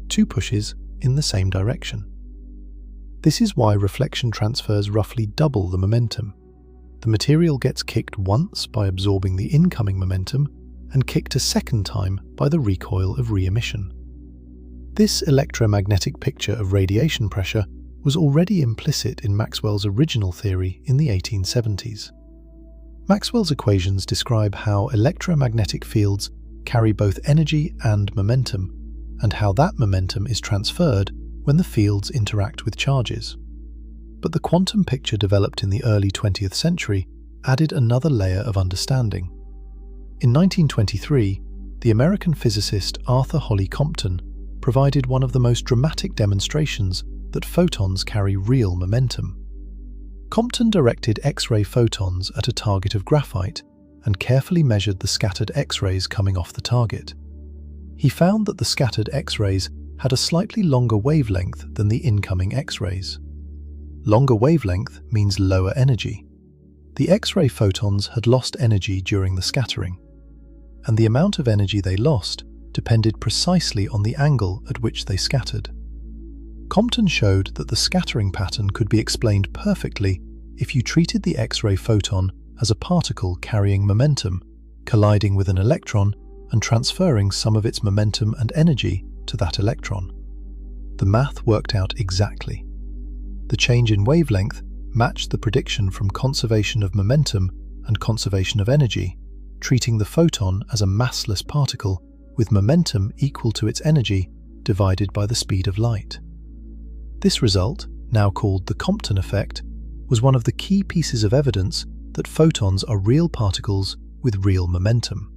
Two pushes in the same direction. This is why reflection transfers roughly double the momentum. The material gets kicked once by absorbing the incoming momentum and kicked a second time by the recoil of re-emission. This electromagnetic picture of radiation pressure was already implicit in Maxwell's original theory in the 1870s. Maxwell's equations describe how electromagnetic fields carry both energy and momentum, and how that momentum is transferred when the fields interact with charges. But the quantum picture developed in the early 20th century added another layer of understanding. In 1923, the American physicist Arthur Holly Compton provided one of the most dramatic demonstrations that photons carry real momentum. Compton directed X-ray photons at a target of graphite and carefully measured the scattered X-rays coming off the target. He found that the scattered X-rays had a slightly longer wavelength than the incoming X-rays. Longer wavelength means lower energy. The X-ray photons had lost energy during the scattering, and the amount of energy they lost depended precisely on the angle at which they scattered. Compton showed that the scattering pattern could be explained perfectly if you treated the X-ray photon as a particle carrying momentum, colliding with an electron and transferring some of its momentum and energy to that electron. The math worked out exactly. The change in wavelength matched the prediction from conservation of momentum and conservation of energy, treating the photon as a massless particle with momentum equal to its energy divided by the speed of light. This result, now called the Compton effect, was one of the key pieces of evidence that photons are real particles with real momentum.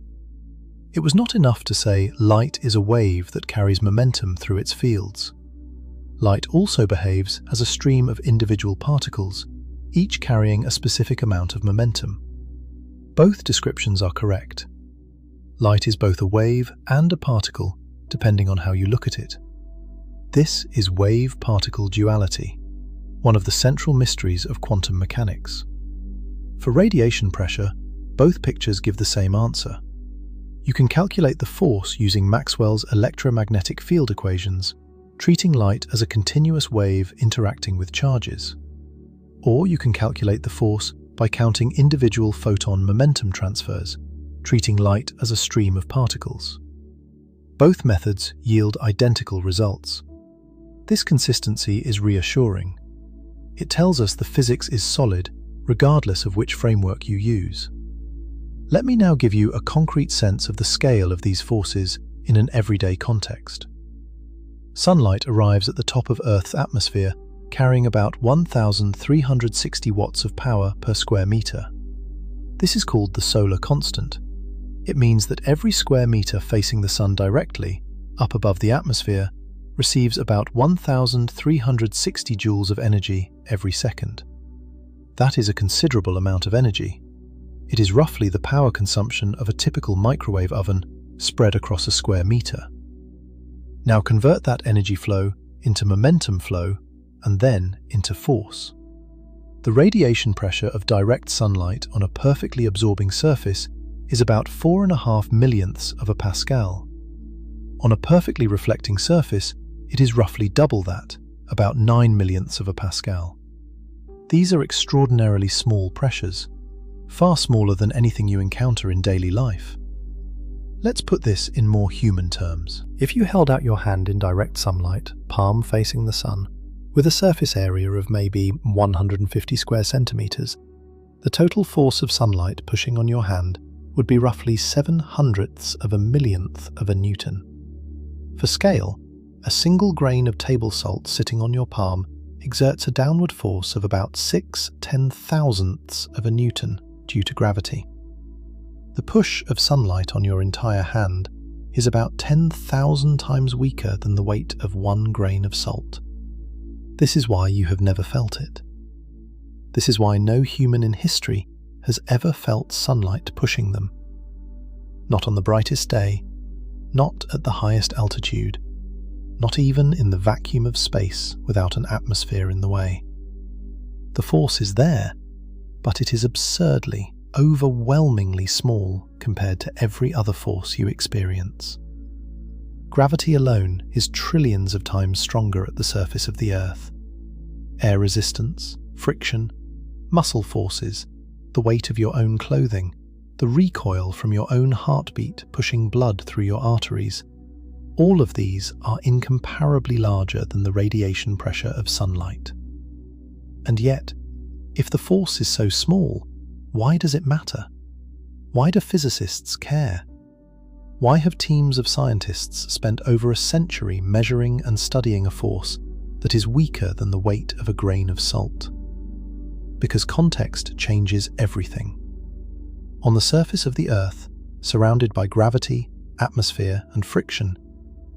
It was not enough to say light is a wave that carries momentum through its fields. Light also behaves as a stream of individual particles, each carrying a specific amount of momentum. Both descriptions are correct. Light is both a wave and a particle, depending on how you look at it. This is wave-particle duality, one of the central mysteries of quantum mechanics. For radiation pressure, both pictures give the same answer. You can calculate the force using Maxwell's electromagnetic field equations, treating light as a continuous wave interacting with charges. Or you can calculate the force by counting individual photon momentum transfers, treating light as a stream of particles. Both methods yield identical results. This consistency is reassuring. It tells us the physics is solid, regardless of which framework you use. Let me now give you a concrete sense of the scale of these forces in an everyday context. Sunlight arrives at the top of Earth's atmosphere, carrying about 1,360 watts of power per square meter. This is called the solar constant. It means that every square meter facing the sun directly, up above the atmosphere, receives about 1,360 joules of energy every second. That is a considerable amount of energy. It is roughly the power consumption of a typical microwave oven spread across a square meter. Now convert that energy flow into momentum flow and then into force. The radiation pressure of direct sunlight on a perfectly absorbing surface is about 4.5 millionths of a pascal. On a perfectly reflecting surface, it is roughly double that, about 9 millionths of a pascal. These are extraordinarily small pressures, far smaller than anything you encounter in daily life. Let's put this in more human terms. If you held out your hand in direct sunlight, palm facing the sun, with a surface area of maybe 150 square centimeters, the total force of sunlight pushing on your hand would be roughly 7/100ths of a millionth of a Newton. For scale, a single grain of table salt sitting on your palm exerts a downward force of about 6/10,000ths of a Newton due to gravity. The push of sunlight on your entire hand is about 10,000 times weaker than the weight of 1 grain of salt. This is why you have never felt it. This is why no human in history has ever felt sunlight pushing them. Not on the brightest day, not at the highest altitude, not even in the vacuum of space without an atmosphere in the way. The force is there, but it is absurdly, overwhelmingly small compared to every other force you experience. Gravity alone is trillions of times stronger at the surface of the Earth. Air resistance, friction, muscle forces, the weight of your own clothing, the recoil from your own heartbeat pushing blood through your arteries, all of these are incomparably larger than the radiation pressure of sunlight. And yet, if the force is so small, why does it matter? Why do physicists care? Why have teams of scientists spent over a century measuring and studying a force that is weaker than the weight of a grain of salt? Because context changes everything. On the surface of the Earth, surrounded by gravity, atmosphere, and friction,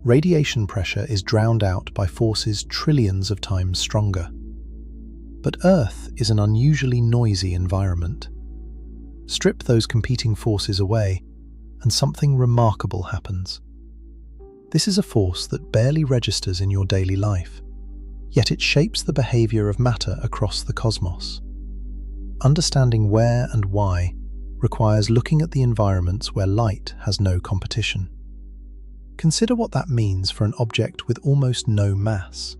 radiation pressure is drowned out by forces trillions of times stronger. But Earth is an unusually noisy environment. Strip those competing forces away, and something remarkable happens. This is a force that barely registers in your daily life, yet it shapes the behavior of matter across the cosmos. Understanding where and why requires looking at the environments where light has no competition. Consider what that means for an object with almost no mass.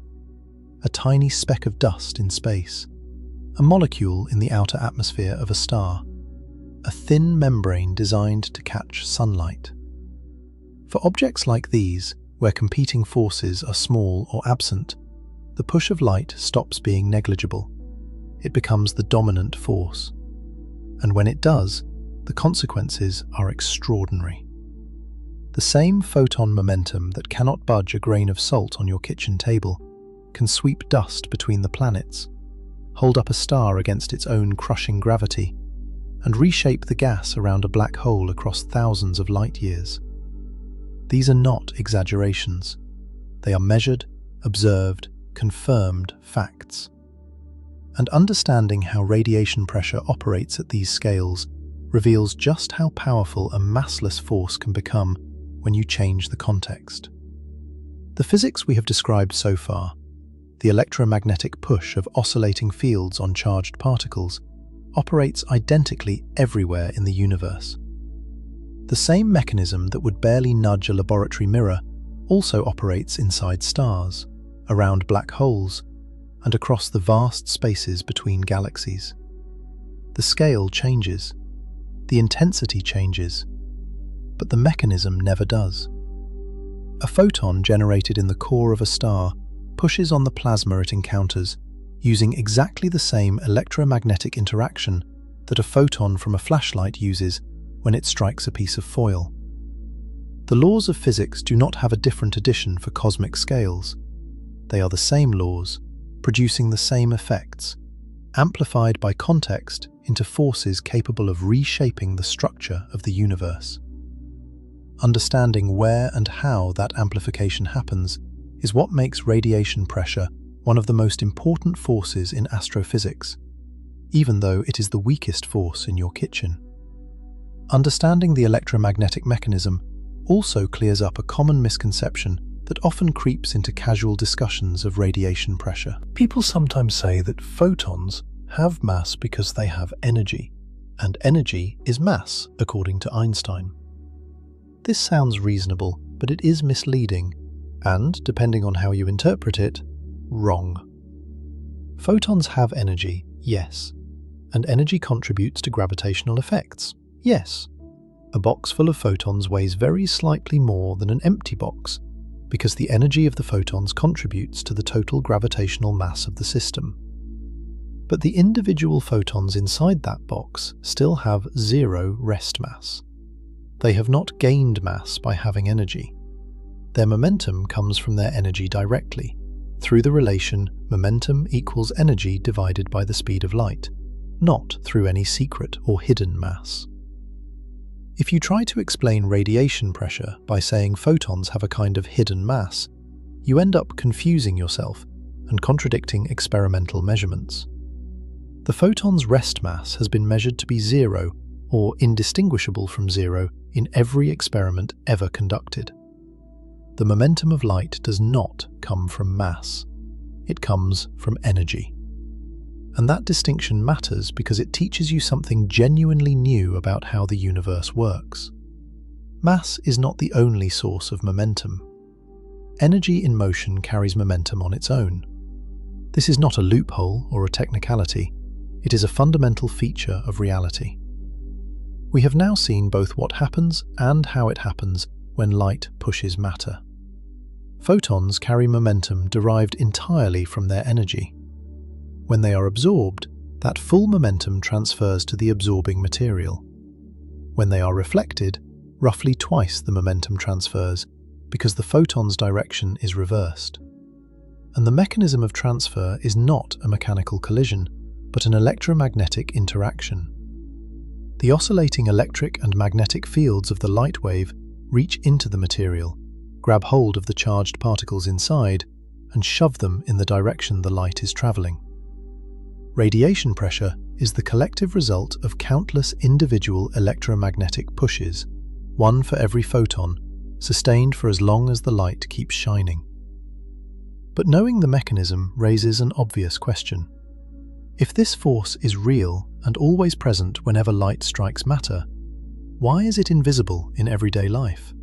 A tiny speck of dust in space, a molecule in the outer atmosphere of a star, a thin membrane designed to catch sunlight. For objects like these, where competing forces are small or absent, the push of light stops being negligible. It becomes the dominant force. And when it does, the consequences are extraordinary. The same photon momentum that cannot budge a grain of salt on your kitchen table can sweep dust between the planets, hold up a star against its own crushing gravity, and reshape the gas around a black hole across thousands of light years. These are not exaggerations. They are measured, observed, confirmed facts. And understanding how radiation pressure operates at these scales reveals just how powerful a massless force can become when you change the context. The physics we have described so far, the electromagnetic push of oscillating fields on charged particles, operates identically everywhere in the universe. The same mechanism that would barely nudge a laboratory mirror also operates inside stars, around black holes, and across the vast spaces between galaxies. The scale changes, the intensity changes, but the mechanism never does. A photon generated in the core of a star pushes on the plasma it encounters, using exactly the same electromagnetic interaction that a photon from a flashlight uses when it strikes a piece of foil. The laws of physics do not have a different addition for cosmic scales. They are the same laws, producing the same effects, amplified by context into forces capable of reshaping the structure of the universe. Understanding where and how that amplification happens is what makes radiation pressure one of the most important forces in astrophysics, even though it is the weakest force in your kitchen. Understanding the electromagnetic mechanism also clears up a common misconception that often creeps into casual discussions of radiation pressure. People sometimes say that photons have mass because they have energy, and energy is mass, according to Einstein. This sounds reasonable, but it is misleading, and, depending on how you interpret it, wrong. Photons have energy, yes, and energy contributes to gravitational effects, yes. A box full of photons weighs very slightly more than an empty box, because the energy of the photons contributes to the total gravitational mass of the system. But the individual photons inside that box still have zero rest mass. They have not gained mass by having energy. Their momentum comes from their energy directly, through the relation momentum equals energy divided by the speed of light, not through any secret or hidden mass. If you try to explain radiation pressure by saying photons have a kind of hidden mass, you end up confusing yourself and contradicting experimental measurements. The photon's rest mass has been measured to be zero or indistinguishable from zero in every experiment ever conducted. The momentum of light does not come from mass. It comes from energy. And that distinction matters because it teaches you something genuinely new about how the universe works. Mass is not the only source of momentum. Energy in motion carries momentum on its own. This is not a loophole or a technicality. It is a fundamental feature of reality. We have now seen both what happens and how it happens when light pushes matter. Photons carry momentum derived entirely from their energy. When they are absorbed, that full momentum transfers to the absorbing material. When they are reflected, roughly twice the momentum transfers, because the photon's direction is reversed. And the mechanism of transfer is not a mechanical collision, but an electromagnetic interaction. The oscillating electric and magnetic fields of the light wave reach into the material, grab hold of the charged particles inside, and shove them in the direction the light is traveling. Radiation pressure is the collective result of countless individual electromagnetic pushes, one for every photon, sustained for as long as the light keeps shining. But knowing the mechanism raises an obvious question. If this force is real and always present whenever light strikes matter, why is it invisible in everyday life?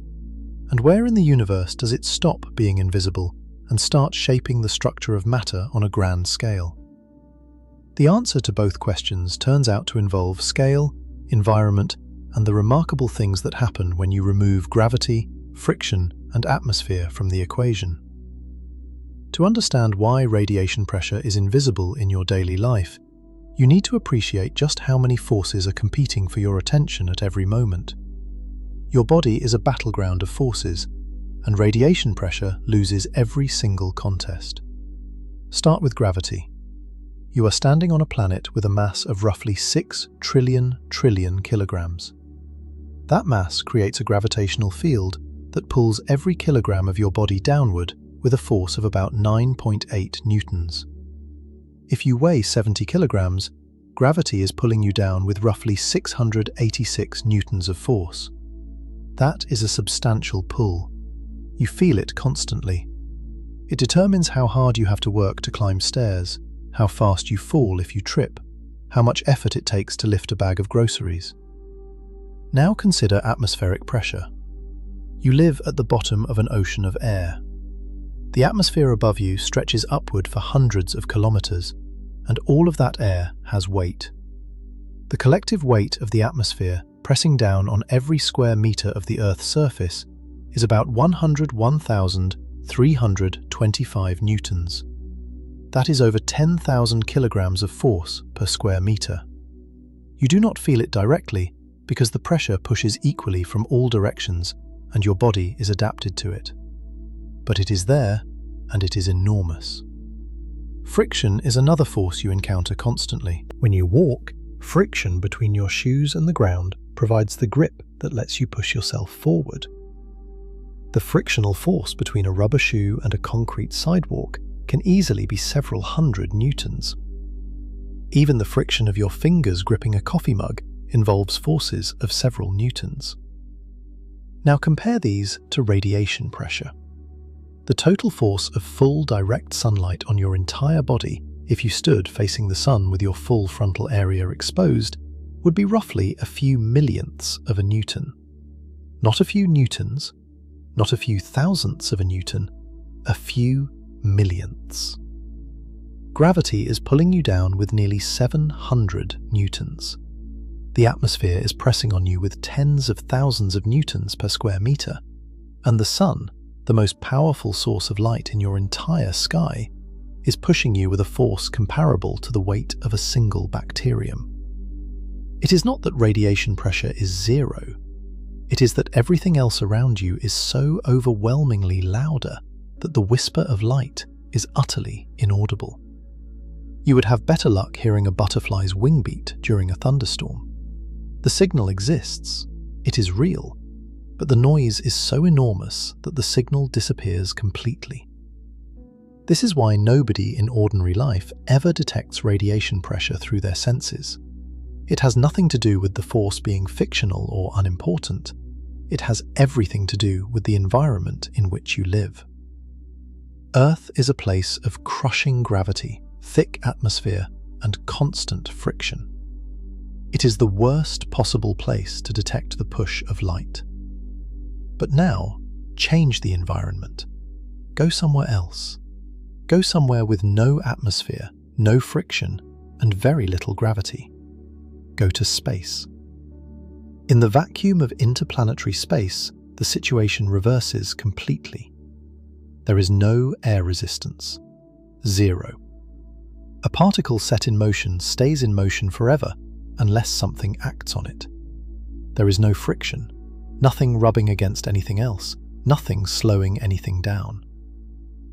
And where in the universe does it stop being invisible and start shaping the structure of matter on a grand scale? The answer to both questions turns out to involve scale, environment, and the remarkable things that happen when you remove gravity, friction, and atmosphere from the equation. To understand why radiation pressure is invisible in your daily life, you need to appreciate just how many forces are competing for your attention at every moment. Your body is a battleground of forces, and radiation pressure loses every single contest. Start with gravity. You are standing on a planet with a mass of roughly 6 trillion kilograms. That mass creates a gravitational field that pulls every kilogram of your body downward with a force of about 9.8 newtons. If you weigh 70 kilograms, gravity is pulling you down with roughly 686 newtons of force. That is a substantial pull. You feel it constantly. It determines how hard you have to work to climb stairs, how fast you fall if you trip, how much effort it takes to lift a bag of groceries. Now consider atmospheric pressure. You live at the bottom of an ocean of air. The atmosphere above you stretches upward for hundreds of kilometers, and all of that air has weight. The collective weight of the atmosphere pressing down on every square meter of the Earth's surface is about 101,325 newtons. That is over 10,000 kilograms of force per square meter. You do not feel it directly because the pressure pushes equally from all directions and your body is adapted to it. But it is there, and it is enormous. Friction is another force you encounter constantly. When you walk, friction between your shoes and the ground provides the grip that lets you push yourself forward. The frictional force between a rubber shoe and a concrete sidewalk can easily be several hundred newtons. Even the friction of your fingers gripping a coffee mug involves forces of several newtons. Now compare these to radiation pressure. The total force of full direct sunlight on your entire body, if you stood facing the sun with your full frontal area exposed, would be roughly a few millionths of a newton. Not a few newtons, not a few thousandths of a newton, a few millionths. Gravity is pulling you down with nearly 700 newtons. The atmosphere is pressing on you with tens of thousands of newtons per square meter, and the sun, the most powerful source of light in your entire sky, is pushing you with a force comparable to the weight of a single bacterium. It is not that radiation pressure is zero. It is that everything else around you is so overwhelmingly louder that the whisper of light is utterly inaudible. You would have better luck hearing a butterfly's wing beat during a thunderstorm. The signal exists, it is real, but the noise is so enormous that the signal disappears completely. This is why nobody in ordinary life ever detects radiation pressure through their senses. It has nothing to do with the force being fictional or unimportant. It has everything to do with the environment in which you live. Earth is a place of crushing gravity, thick atmosphere, and constant friction. It is the worst possible place to detect the push of light. But now, change the environment. Go somewhere else. Go somewhere with no atmosphere, no friction, and very little gravity. Go to space. In the vacuum of interplanetary space, the situation reverses completely. There is no air resistance. Zero. A particle set in motion stays in motion forever unless something acts on it. There is no friction, nothing rubbing against anything else, nothing slowing anything down.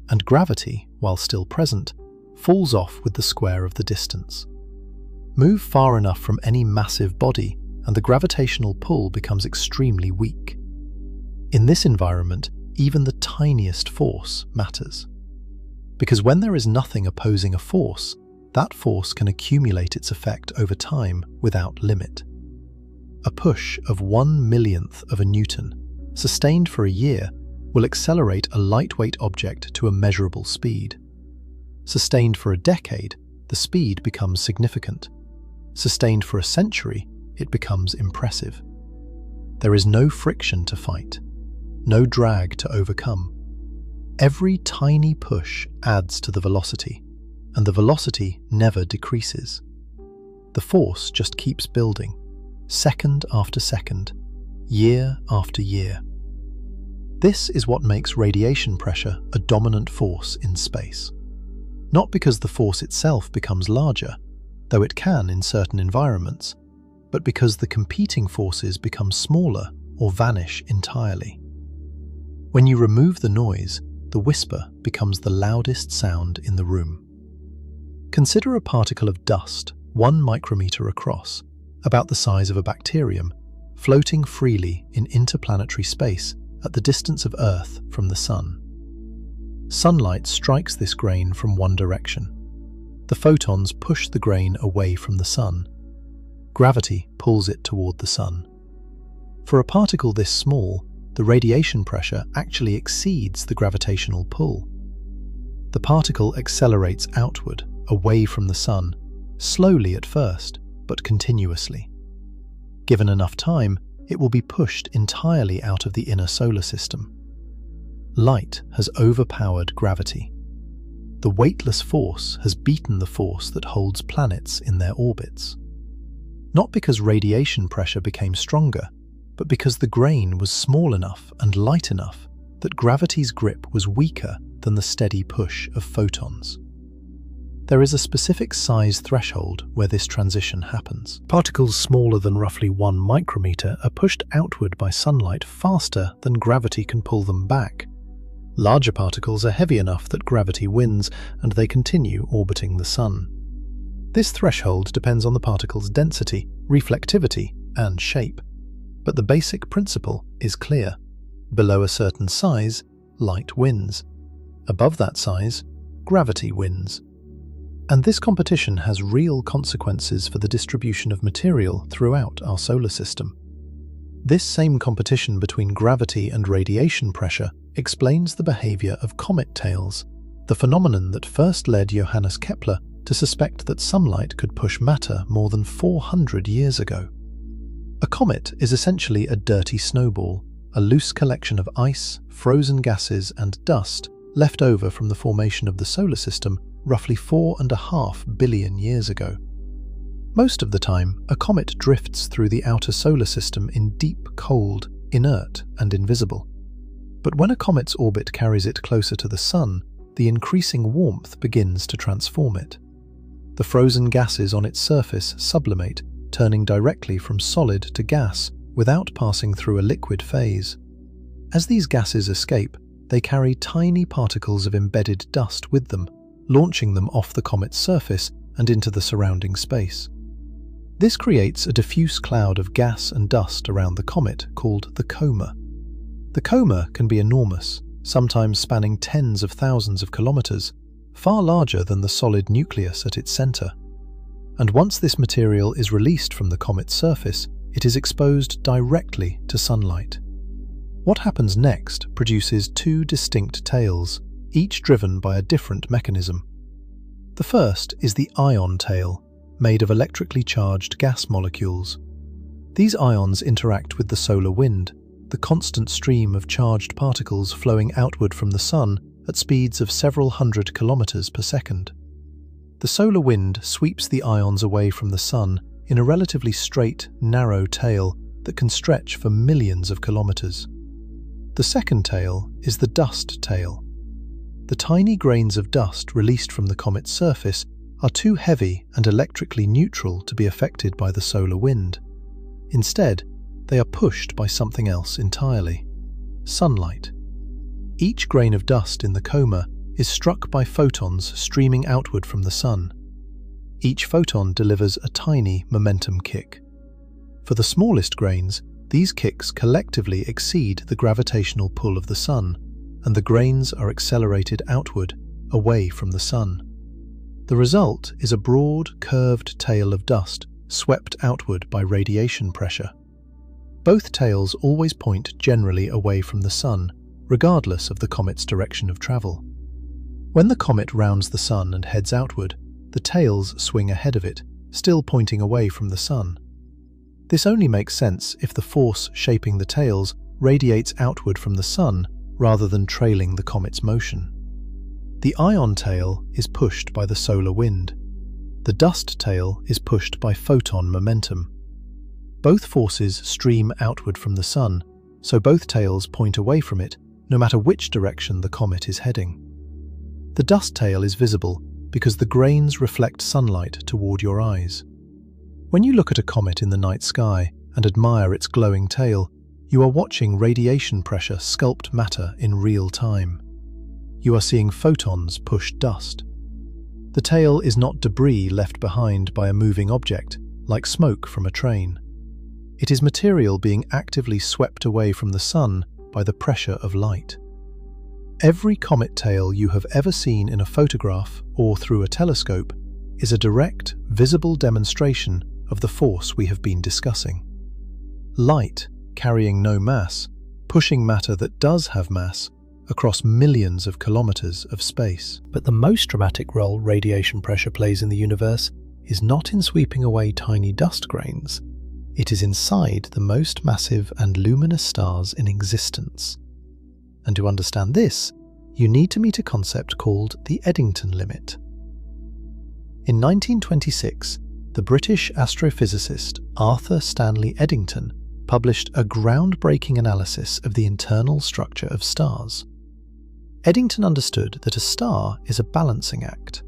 And gravity, while still present, falls off with the square of the distance. Move far enough from any massive body and the gravitational pull becomes extremely weak. In this environment, even the tiniest force matters. Because when there is nothing opposing a force, that force can accumulate its effect over time without limit. A push of 1/1,000,000th of a newton, sustained for a year, will accelerate a lightweight object to a measurable speed. Sustained for a decade, the speed becomes significant. Sustained for a century, it becomes impressive. There is no friction to fight, no drag to overcome. Every tiny push adds to the velocity, and the velocity never decreases. The force just keeps building, second after second, year after year. This is what makes radiation pressure a dominant force in space. Not because the force itself becomes larger, though it can in certain environments, but because the competing forces become smaller or vanish entirely. When you remove the noise, the whisper becomes the loudest sound in the room. Consider a particle of dust 1 micrometer across, about the size of a bacterium, floating freely in interplanetary space at the distance of Earth from the Sun. Sunlight strikes this grain from one direction. The photons push the grain away from the Sun. Gravity pulls it toward the Sun. For a particle this small, the radiation pressure actually exceeds the gravitational pull. The particle accelerates outward, away from the Sun, slowly at first, but continuously. Given enough time, it will be pushed entirely out of the inner solar system. Light has overpowered gravity. The weightless force has beaten the force that holds planets in their orbits. Not because radiation pressure became stronger, but because the grain was small enough and light enough that gravity's grip was weaker than the steady push of photons. There is a specific size threshold where this transition happens. Particles smaller than roughly 1 micrometer are pushed outward by sunlight faster than gravity can pull them back. Larger particles are heavy enough that gravity wins, and they continue orbiting the Sun. This threshold depends on the particle's density, reflectivity, and shape. But the basic principle is clear. Below a certain size, light wins. Above that size, gravity wins. And this competition has real consequences for the distribution of material throughout our solar system. This same competition between gravity and radiation pressure explains the behavior of comet tails, the phenomenon that first led Johannes Kepler to suspect that sunlight could push matter more than 400 years ago. A comet is essentially a dirty snowball, a loose collection of ice, frozen gases, and dust left over from the formation of the solar system roughly 4.5 billion years ago. Most of the time, a comet drifts through the outer solar system in deep cold, inert, and invisible. But when a comet's orbit carries it closer to the Sun, the increasing warmth begins to transform it. The frozen gases on its surface sublimate, turning directly from solid to gas without passing through a liquid phase. As these gases escape, they carry tiny particles of embedded dust with them, launching them off the comet's surface and into the surrounding space. This creates a diffuse cloud of gas and dust around the comet called the coma. The coma can be enormous, sometimes spanning tens of thousands of kilometers, far larger than the solid nucleus at its center. And once this material is released from the comet's surface, it is exposed directly to sunlight. What happens next produces 2 distinct tails, each driven by a different mechanism. The first is the ion tail, made of electrically charged gas molecules. These ions interact with the solar wind, the constant stream of charged particles flowing outward from the Sun at speeds of several hundred kilometers per second. The solar wind sweeps the ions away from the Sun in a relatively straight, narrow tail that can stretch for millions of kilometers. The second tail is the dust tail. The tiny grains of dust released from the comet's surface are too heavy and electrically neutral to be affected by the solar wind. Instead, they are pushed by something else entirely: sunlight. Each grain of dust in the coma is struck by photons streaming outward from the Sun. Each photon delivers a tiny momentum kick. For the smallest grains, these kicks collectively exceed the gravitational pull of the Sun, and the grains are accelerated outward, away from the Sun. The result is a broad, curved tail of dust swept outward by radiation pressure. Both tails always point generally away from the Sun, regardless of the comet's direction of travel. When the comet rounds the Sun and heads outward, the tails swing ahead of it, still pointing away from the Sun. This only makes sense if the force shaping the tails radiates outward from the Sun rather than trailing the comet's motion. The ion tail is pushed by the solar wind. The dust tail is pushed by photon momentum. Both forces stream outward from the Sun, so both tails point away from it, no matter which direction the comet is heading. The dust tail is visible because the grains reflect sunlight toward your eyes. When you look at a comet in the night sky and admire its glowing tail, you are watching radiation pressure sculpt matter in real time. You are seeing photons push dust. The tail is not debris left behind by a moving object, like smoke from a train. It is material being actively swept away from the Sun by the pressure of light. Every comet tail you have ever seen in a photograph or through a telescope is a direct, visible demonstration of the force we have been discussing. Light, carrying no mass, pushing matter that does have mass across millions of kilometers of space. But the most dramatic role radiation pressure plays in the universe is not in sweeping away tiny dust grains. It is inside the most massive and luminous stars in existence. And to understand this, you need to meet a concept called the Eddington limit. In 1926, the British astrophysicist Arthur Stanley Eddington published a groundbreaking analysis of the internal structure of stars. Eddington understood that a star is a balancing act.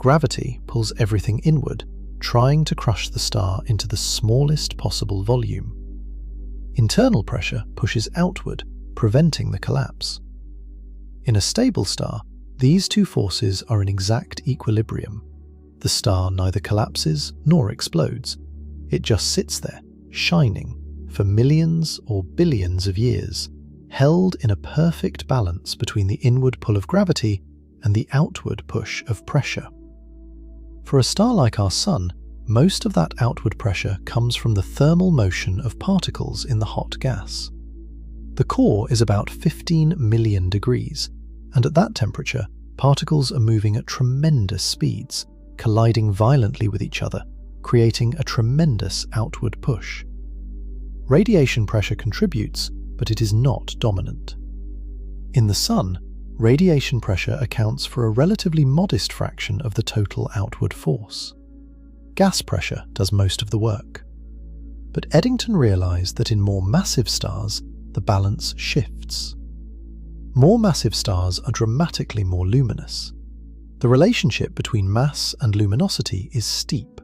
Gravity pulls everything inward, trying to crush the star into the smallest possible volume. Internal pressure pushes outward, preventing the collapse. In a stable star, these two forces are in exact equilibrium. The star neither collapses nor explodes. It just sits there, shining, for millions or billions of years, held in a perfect balance between the inward pull of gravity and the outward push of pressure. For a star like our Sun, most of that outward pressure comes from the thermal motion of particles in the hot gas. The core is about 15 million degrees, and at that temperature, particles are moving at tremendous speeds, colliding violently with each other, creating a tremendous outward push. Radiation pressure contributes, but it is not dominant. In the Sun, radiation pressure accounts for a relatively modest fraction of the total outward force. Gas pressure does most of the work. But Eddington realized that in more massive stars, the balance shifts. More massive stars are dramatically more luminous. The relationship between mass and luminosity is steep.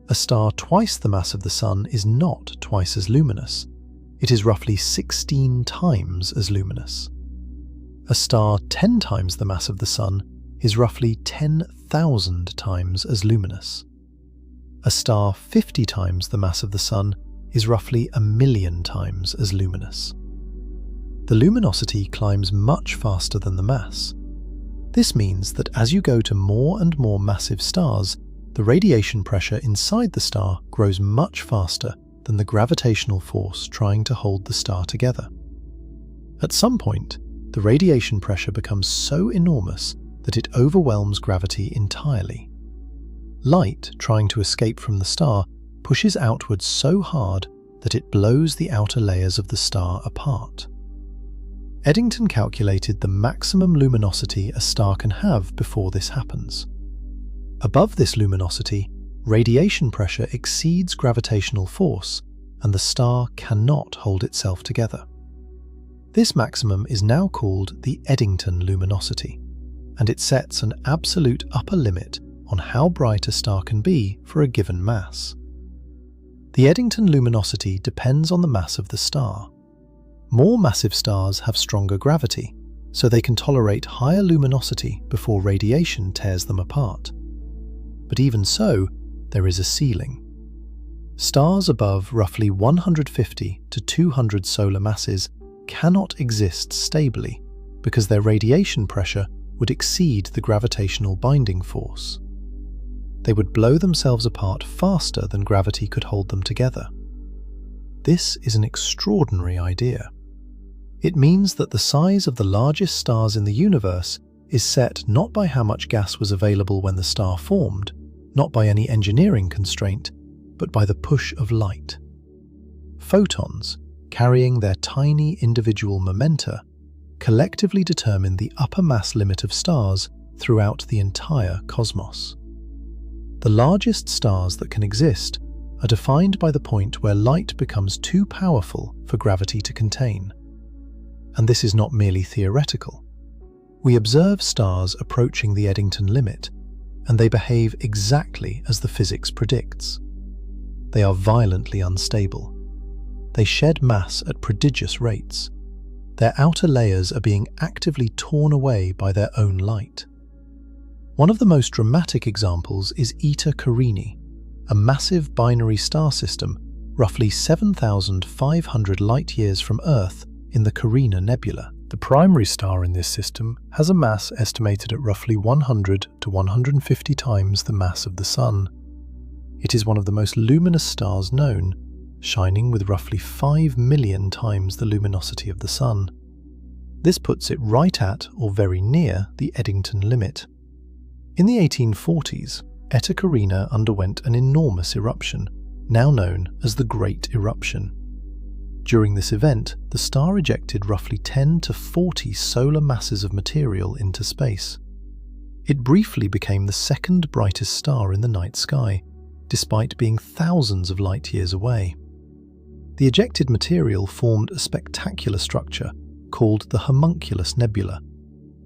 A star twice the mass of the Sun is not twice as luminous. It is roughly 16 times as luminous. A star 10 times the mass of the Sun is roughly 10,000 times as luminous. A star 50 times the mass of the Sun is roughly 1,000,000 times as luminous. The luminosity climbs much faster than the mass. This means that as you go to more and more massive stars, the radiation pressure inside the star grows much faster than the gravitational force trying to hold the star together. At some point, the radiation pressure becomes so enormous that it overwhelms gravity entirely. Light, trying to escape from the star, pushes outward so hard that it blows the outer layers of the star apart. Eddington calculated the maximum luminosity a star can have before this happens. Above this luminosity, radiation pressure exceeds gravitational force, and the star cannot hold itself together. This maximum is now called the Eddington luminosity, and it sets an absolute upper limit on how bright a star can be for a given mass. The Eddington luminosity depends on the mass of the star. More massive stars have stronger gravity, so they can tolerate higher luminosity before radiation tears them apart. But even so, there is a ceiling. Stars above roughly 150 to 200 solar masses cannot exist stably because their radiation pressure would exceed the gravitational binding force. They would blow themselves apart faster than gravity could hold them together. This is an extraordinary idea. It means that the size of the largest stars in the universe is set not by how much gas was available when the star formed, not by any engineering constraint, but by the push of light. Photons, carrying their tiny individual momenta, collectively determine the upper mass limit of stars throughout the entire cosmos. The largest stars that can exist are defined by the point where light becomes too powerful for gravity to contain. And this is not merely theoretical. We observe stars approaching the Eddington limit, and they behave exactly as the physics predicts. They are violently unstable. They shed mass at prodigious rates. Their outer layers are being actively torn away by their own light. One of the most dramatic examples is Eta Carini, a massive binary star system roughly 7,500 light-years from Earth in the Carina Nebula. The primary star in this system has a mass estimated at roughly 100 to 150 times the mass of the Sun. It is one of the most luminous stars known, shining with roughly 5 million times the luminosity of the Sun. This puts it right at or very near the Eddington limit. In the 1840s, Eta Carina underwent an enormous eruption, now known as the Great Eruption. During this event, the star ejected roughly 10 to 40 solar masses of material into space. It briefly became the second brightest star in the night sky, despite being thousands of light-years away. The ejected material formed a spectacular structure called the Homunculus Nebula.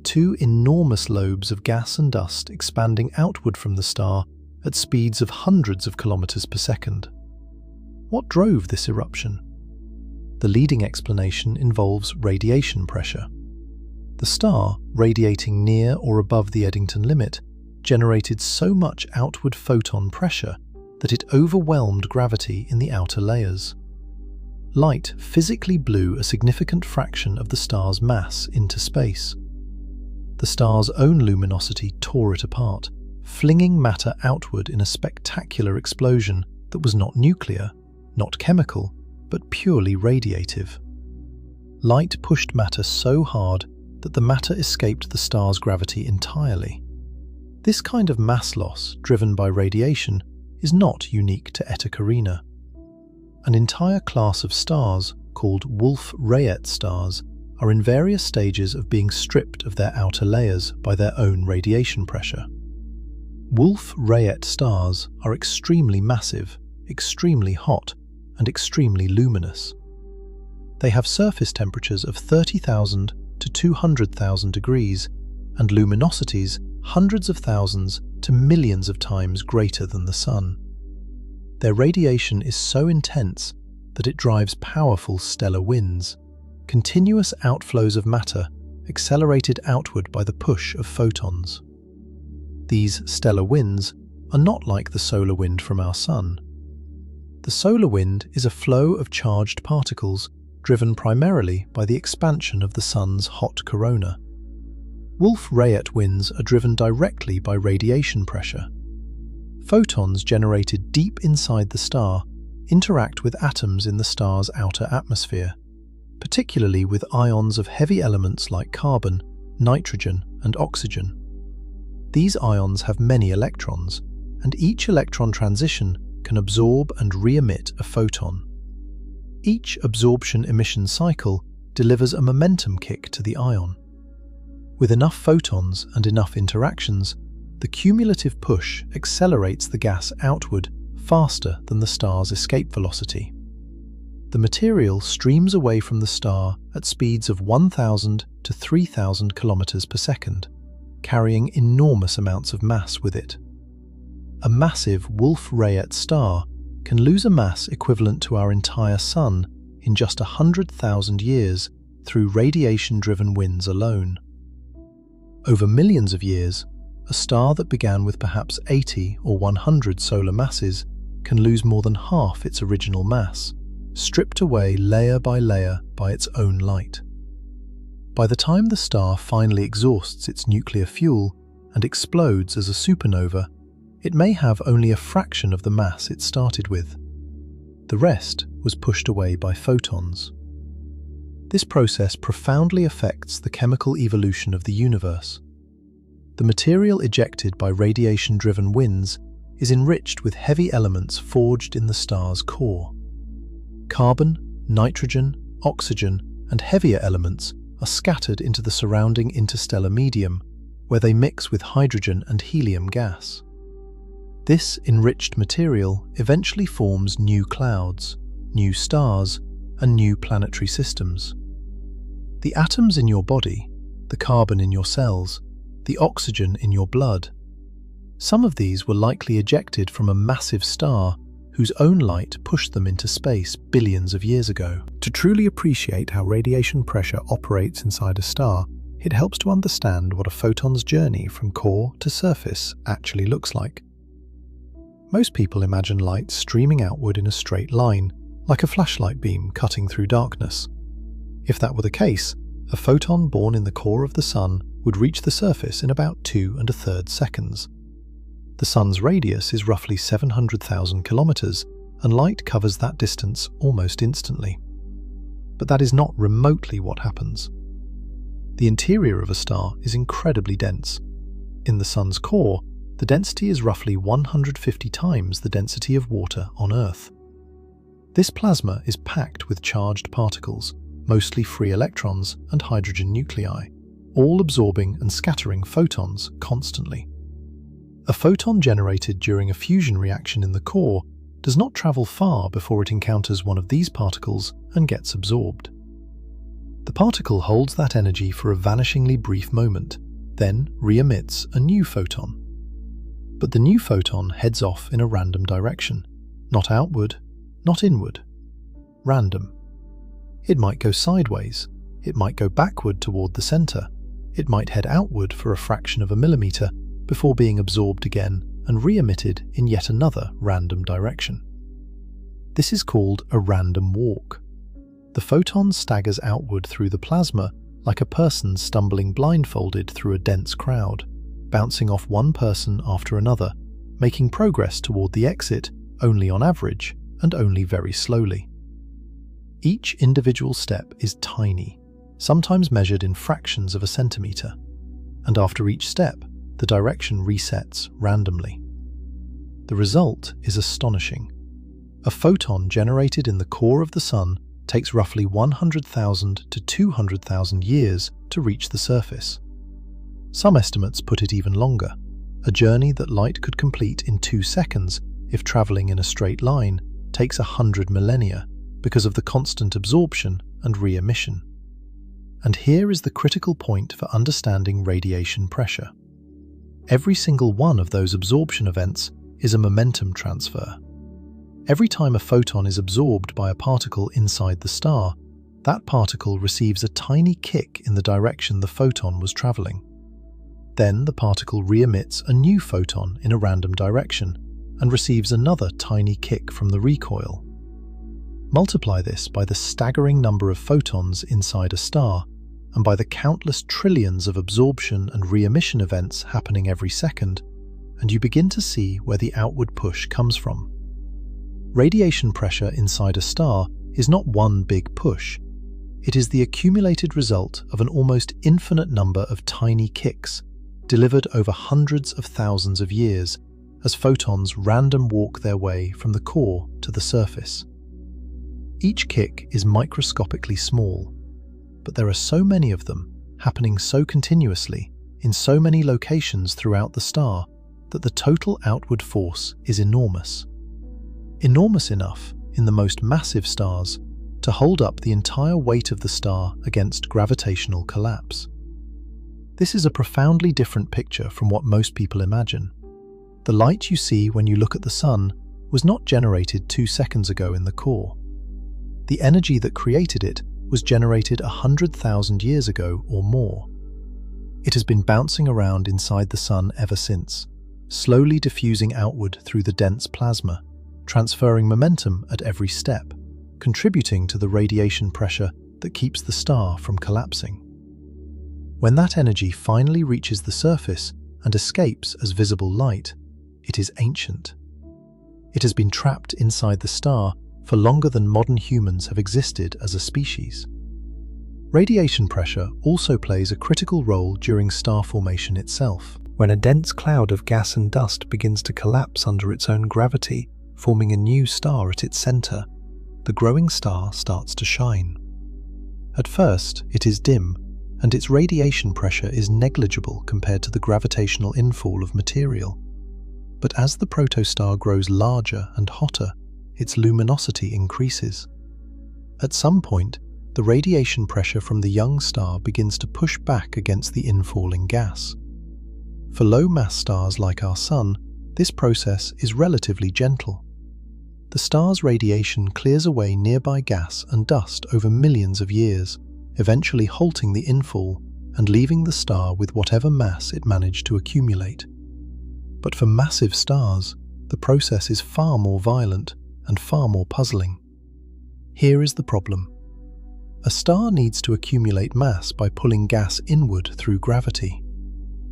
two enormous lobes of gas and dust expanding outward from the star at speeds of hundreds of kilometers per second. What drove this eruption? The leading explanation involves radiation pressure. The star, radiating near or above the Eddington limit, generated so much outward photon pressure that it overwhelmed gravity in the outer layers. Light physically blew a significant fraction of the star's mass into space. The star's own luminosity tore it apart, flinging matter outward in a spectacular explosion that was not nuclear, not chemical, but purely radiative. Light pushed matter so hard that the matter escaped the star's gravity entirely. This kind of mass loss, driven by radiation, is not unique to Eta Carinae. An entire class of stars, called Wolf-Rayet stars, are in various stages of being stripped of their outer layers by their own radiation pressure. Wolf-Rayet stars are extremely massive, extremely hot, and extremely luminous. They have surface temperatures of 30,000 to 200,000 degrees and luminosities hundreds of thousands to millions of times greater than the Sun. Their radiation is so intense that it drives powerful stellar winds, continuous outflows of matter accelerated outward by the push of photons. These stellar winds are not like the solar wind from our Sun. The solar wind is a flow of charged particles driven primarily by the expansion of the Sun's hot corona. Wolf-Rayet winds are driven directly by radiation pressure. Photons generated deep inside the star interact with atoms in the star's outer atmosphere, particularly with ions of heavy elements like carbon, nitrogen, and oxygen. These ions have many electrons, and each electron transition can absorb and re-emit a photon. Each absorption-emission cycle delivers a momentum kick to the ion. With enough photons and enough interactions, the cumulative push accelerates the gas outward faster than the star's escape velocity. The material streams away from the star at speeds of 1,000 to 3,000 kilometers per second, carrying enormous amounts of mass with it. A massive Wolf-Rayet star can lose a mass equivalent to our entire Sun in just 100,000 years through radiation-driven winds alone. Over millions of years, a star that began with perhaps 80 or 100 solar masses can lose more than half its original mass, stripped away layer by layer by its own light. By the time the star finally exhausts its nuclear fuel and explodes as a supernova, it may have only a fraction of the mass it started with. The rest was pushed away by photons. This process profoundly affects the chemical evolution of the universe. The material ejected by radiation-driven winds is enriched with heavy elements forged in the star's core. Carbon, nitrogen, oxygen, and heavier elements are scattered into the surrounding interstellar medium, where they mix with hydrogen and helium gas. This enriched material eventually forms new clouds, new stars, and new planetary systems. The atoms in your body, the carbon in your cells, the oxygen in your blood. Some of these were likely ejected from a massive star whose own light pushed them into space billions of years ago. To truly appreciate how radiation pressure operates inside a star, it helps to understand what a photon's journey from core to surface actually looks like. Most people imagine light streaming outward in a straight line, like a flashlight beam cutting through darkness. If that were the case, a photon born in the core of the Sun would reach the surface in about 2 1/3 seconds. The Sun's radius is roughly 700,000 kilometers, and light covers that distance almost instantly. But that is not remotely what happens. The interior of a star is incredibly dense. In the Sun's core, the density is roughly 150 times the density of water on Earth. This plasma is packed with charged particles, mostly free electrons and hydrogen nuclei, all absorbing and scattering photons constantly. A photon generated during a fusion reaction in the core does not travel far before it encounters one of these particles and gets absorbed. The particle holds that energy for a vanishingly brief moment, then re-emits a new photon. But the new photon heads off in a random direction, not outward, not inward. Random. It might go sideways, it might go backward toward the center, it might head outward for a fraction of a millimeter before being absorbed again and re-emitted in yet another random direction. This is called a random walk. The photon staggers outward through the plasma like a person stumbling blindfolded through a dense crowd, bouncing off one person after another, making progress toward the exit only on average and only very slowly. Each individual step is tiny, sometimes measured in fractions of a centimeter, and after each step, the direction resets randomly. The result is astonishing. A photon generated in the core of the Sun takes roughly 100,000 to 200,000 years to reach the surface. Some estimates put it even longer, a journey that light could complete in 2 seconds if traveling in a straight line takes 100 millennia because of the constant absorption and re-emission. And here is the critical point for understanding radiation pressure. Every single one of those absorption events is a momentum transfer. Every time a photon is absorbed by a particle inside the star, that particle receives a tiny kick in the direction the photon was traveling. Then the particle re-emits a new photon in a random direction and receives another tiny kick from the recoil. Multiply this by the staggering number of photons inside a star and by the countless trillions of absorption and re-emission events happening every second, and you begin to see where the outward push comes from. Radiation pressure inside a star is not one big push. It is the accumulated result of an almost infinite number of tiny kicks, delivered over hundreds of thousands of years, as photons random walk their way from the core to the surface. Each kick is microscopically small, but there are so many of them, happening so continuously, in so many locations throughout the star, that the total outward force is enormous. Enormous enough, in the most massive stars, to hold up the entire weight of the star against gravitational collapse. This is a profoundly different picture from what most people imagine. The light you see when you look at the Sun was not generated 2 seconds ago in the core. The energy that created it was generated 100,000 years ago or more. It has been bouncing around inside the Sun ever since, slowly diffusing outward through the dense plasma, transferring momentum at every step, contributing to the radiation pressure that keeps the star from collapsing. When that energy finally reaches the surface and escapes as visible light, it is ancient. It has been trapped inside the star for longer than modern humans have existed as a species. Radiation pressure also plays a critical role during star formation itself. When a dense cloud of gas and dust begins to collapse under its own gravity, forming a new star at its center, the growing star starts to shine. At first, it is dim, and its radiation pressure is negligible compared to the gravitational infall of material. But as the protostar grows larger and hotter, its luminosity increases. At some point, the radiation pressure from the young star begins to push back against the infalling gas. For low-mass stars like our Sun, this process is relatively gentle. The star's radiation clears away nearby gas and dust over millions of years, eventually halting the infall and leaving the star with whatever mass it managed to accumulate. But for massive stars, the process is far more violent and far more puzzling. Here is the problem. A star needs to accumulate mass by pulling gas inward through gravity.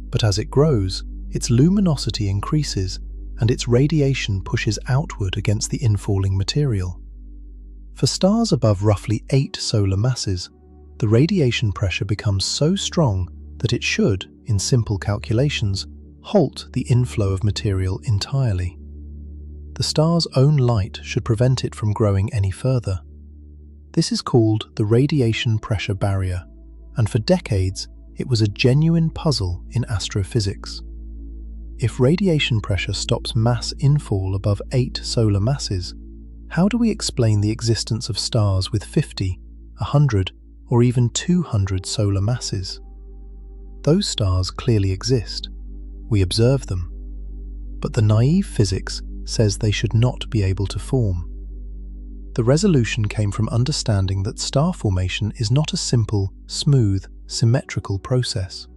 But as it grows, its luminosity increases and its radiation pushes outward against the infalling material. For stars above roughly 8 solar masses, the radiation pressure becomes so strong that it should, in simple calculations, halt the inflow of material entirely. The star's own light should prevent it from growing any further. This is called the radiation pressure barrier, and for decades it was a genuine puzzle in astrophysics. If radiation pressure stops mass infall above 8 solar masses, how do we explain the existence of stars with 50, 100, or even 200 solar masses. Those stars clearly exist. We observe them. But the naive physics says they should not be able to form. The resolution came from understanding that star formation is not a simple, smooth, symmetrical process.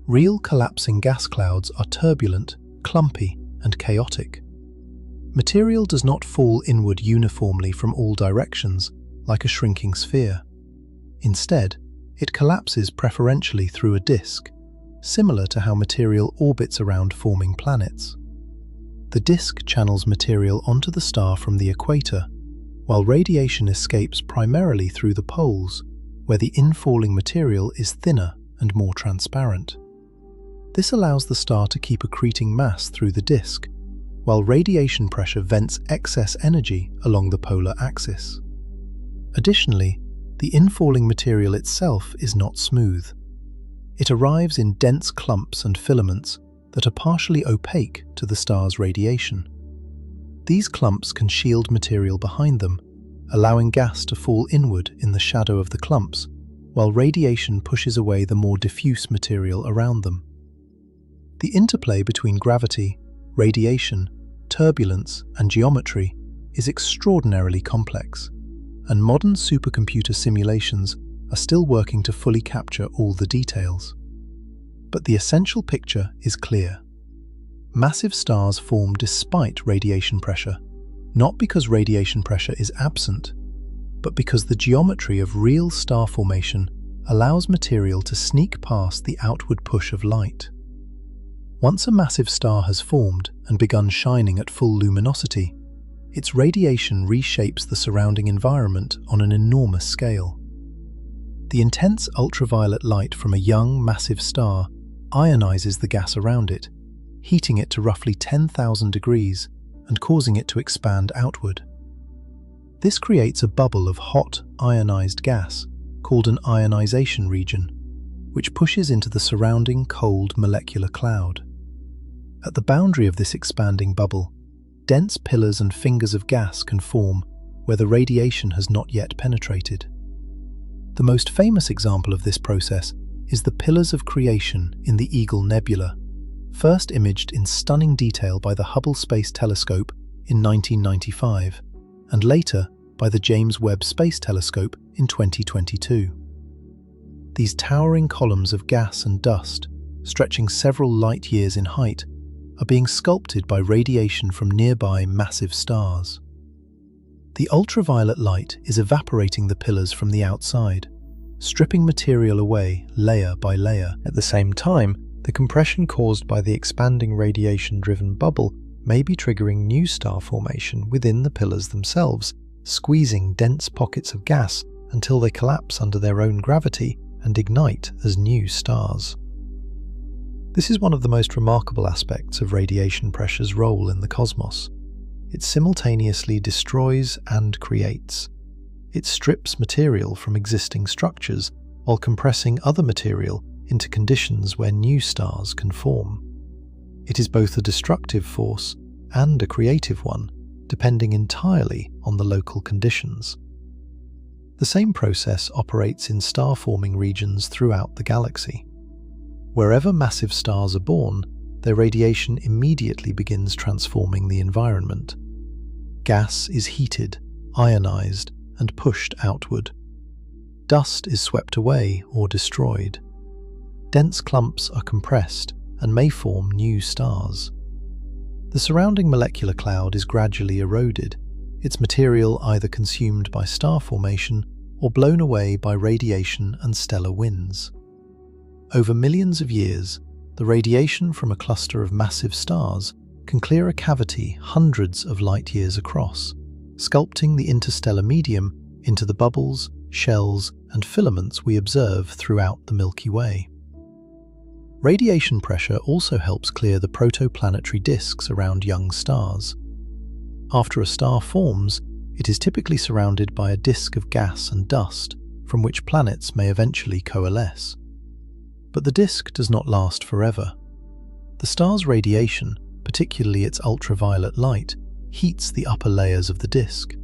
Real collapsing gas clouds are turbulent, clumpy, and chaotic. Material does not fall inward uniformly from all directions, like a shrinking sphere. Instead, it collapses preferentially through a disk, similar to how material orbits around forming planets. The disk channels material onto the star from the equator, while radiation escapes primarily through the poles, where the infalling material is thinner and more transparent. This allows the star to keep accreting mass through the disk, while radiation pressure vents excess energy along the polar axis. Additionally, the infalling material itself is not smooth. It arrives in dense clumps and filaments that are partially opaque to the star's radiation. These clumps can shield material behind them, allowing gas to fall inward in the shadow of the clumps, while radiation pushes away the more diffuse material around them. The interplay between gravity, radiation, turbulence, and geometry is extraordinarily complex, and modern supercomputer simulations are still working to fully capture all the details. But the essential picture is clear. Massive stars form despite radiation pressure, not because radiation pressure is absent, but because the geometry of real star formation allows material to sneak past the outward push of light. Once a massive star has formed and begun shining at full luminosity, its radiation reshapes the surrounding environment on an enormous scale. The intense ultraviolet light from a young, massive star ionizes the gas around it, heating it to roughly 10,000 degrees and causing it to expand outward. This creates a bubble of hot, ionized gas called an ionization region, which pushes into the surrounding cold molecular cloud. At the boundary of this expanding bubble, dense pillars and fingers of gas can form where the radiation has not yet penetrated. The most famous example of this process is the Pillars of Creation in the Eagle Nebula, first imaged in stunning detail by the Hubble Space Telescope in 1995, and later by the James Webb Space Telescope in 2022. These towering columns of gas and dust, stretching several light years in height, are being sculpted by radiation from nearby massive stars. The ultraviolet light is evaporating the pillars from the outside, stripping material away layer by layer. At the same time, the compression caused by the expanding radiation-driven bubble may be triggering new star formation within the pillars themselves, squeezing dense pockets of gas until they collapse under their own gravity and ignite as new stars. This is one of the most remarkable aspects of radiation pressure's role in the cosmos. It simultaneously destroys and creates. It strips material from existing structures while compressing other material into conditions where new stars can form. It is both a destructive force and a creative one, depending entirely on the local conditions. The same process operates in star-forming regions throughout the galaxy. Wherever massive stars are born, their radiation immediately begins transforming the environment. Gas is heated, ionized, and pushed outward. Dust is swept away or destroyed. Dense clumps are compressed and may form new stars. The surrounding molecular cloud is gradually eroded, its material either consumed by star formation or blown away by radiation and stellar winds. Over millions of years, the radiation from a cluster of massive stars can clear a cavity hundreds of light years across, sculpting the interstellar medium into the bubbles, shells, and filaments we observe throughout the Milky Way. Radiation pressure also helps clear the protoplanetary disks around young stars. After a star forms, it is typically surrounded by a disk of gas and dust, from which planets may eventually coalesce. But the disk does not last forever. The star's radiation, particularly its ultraviolet light, heats the upper layers of the disk.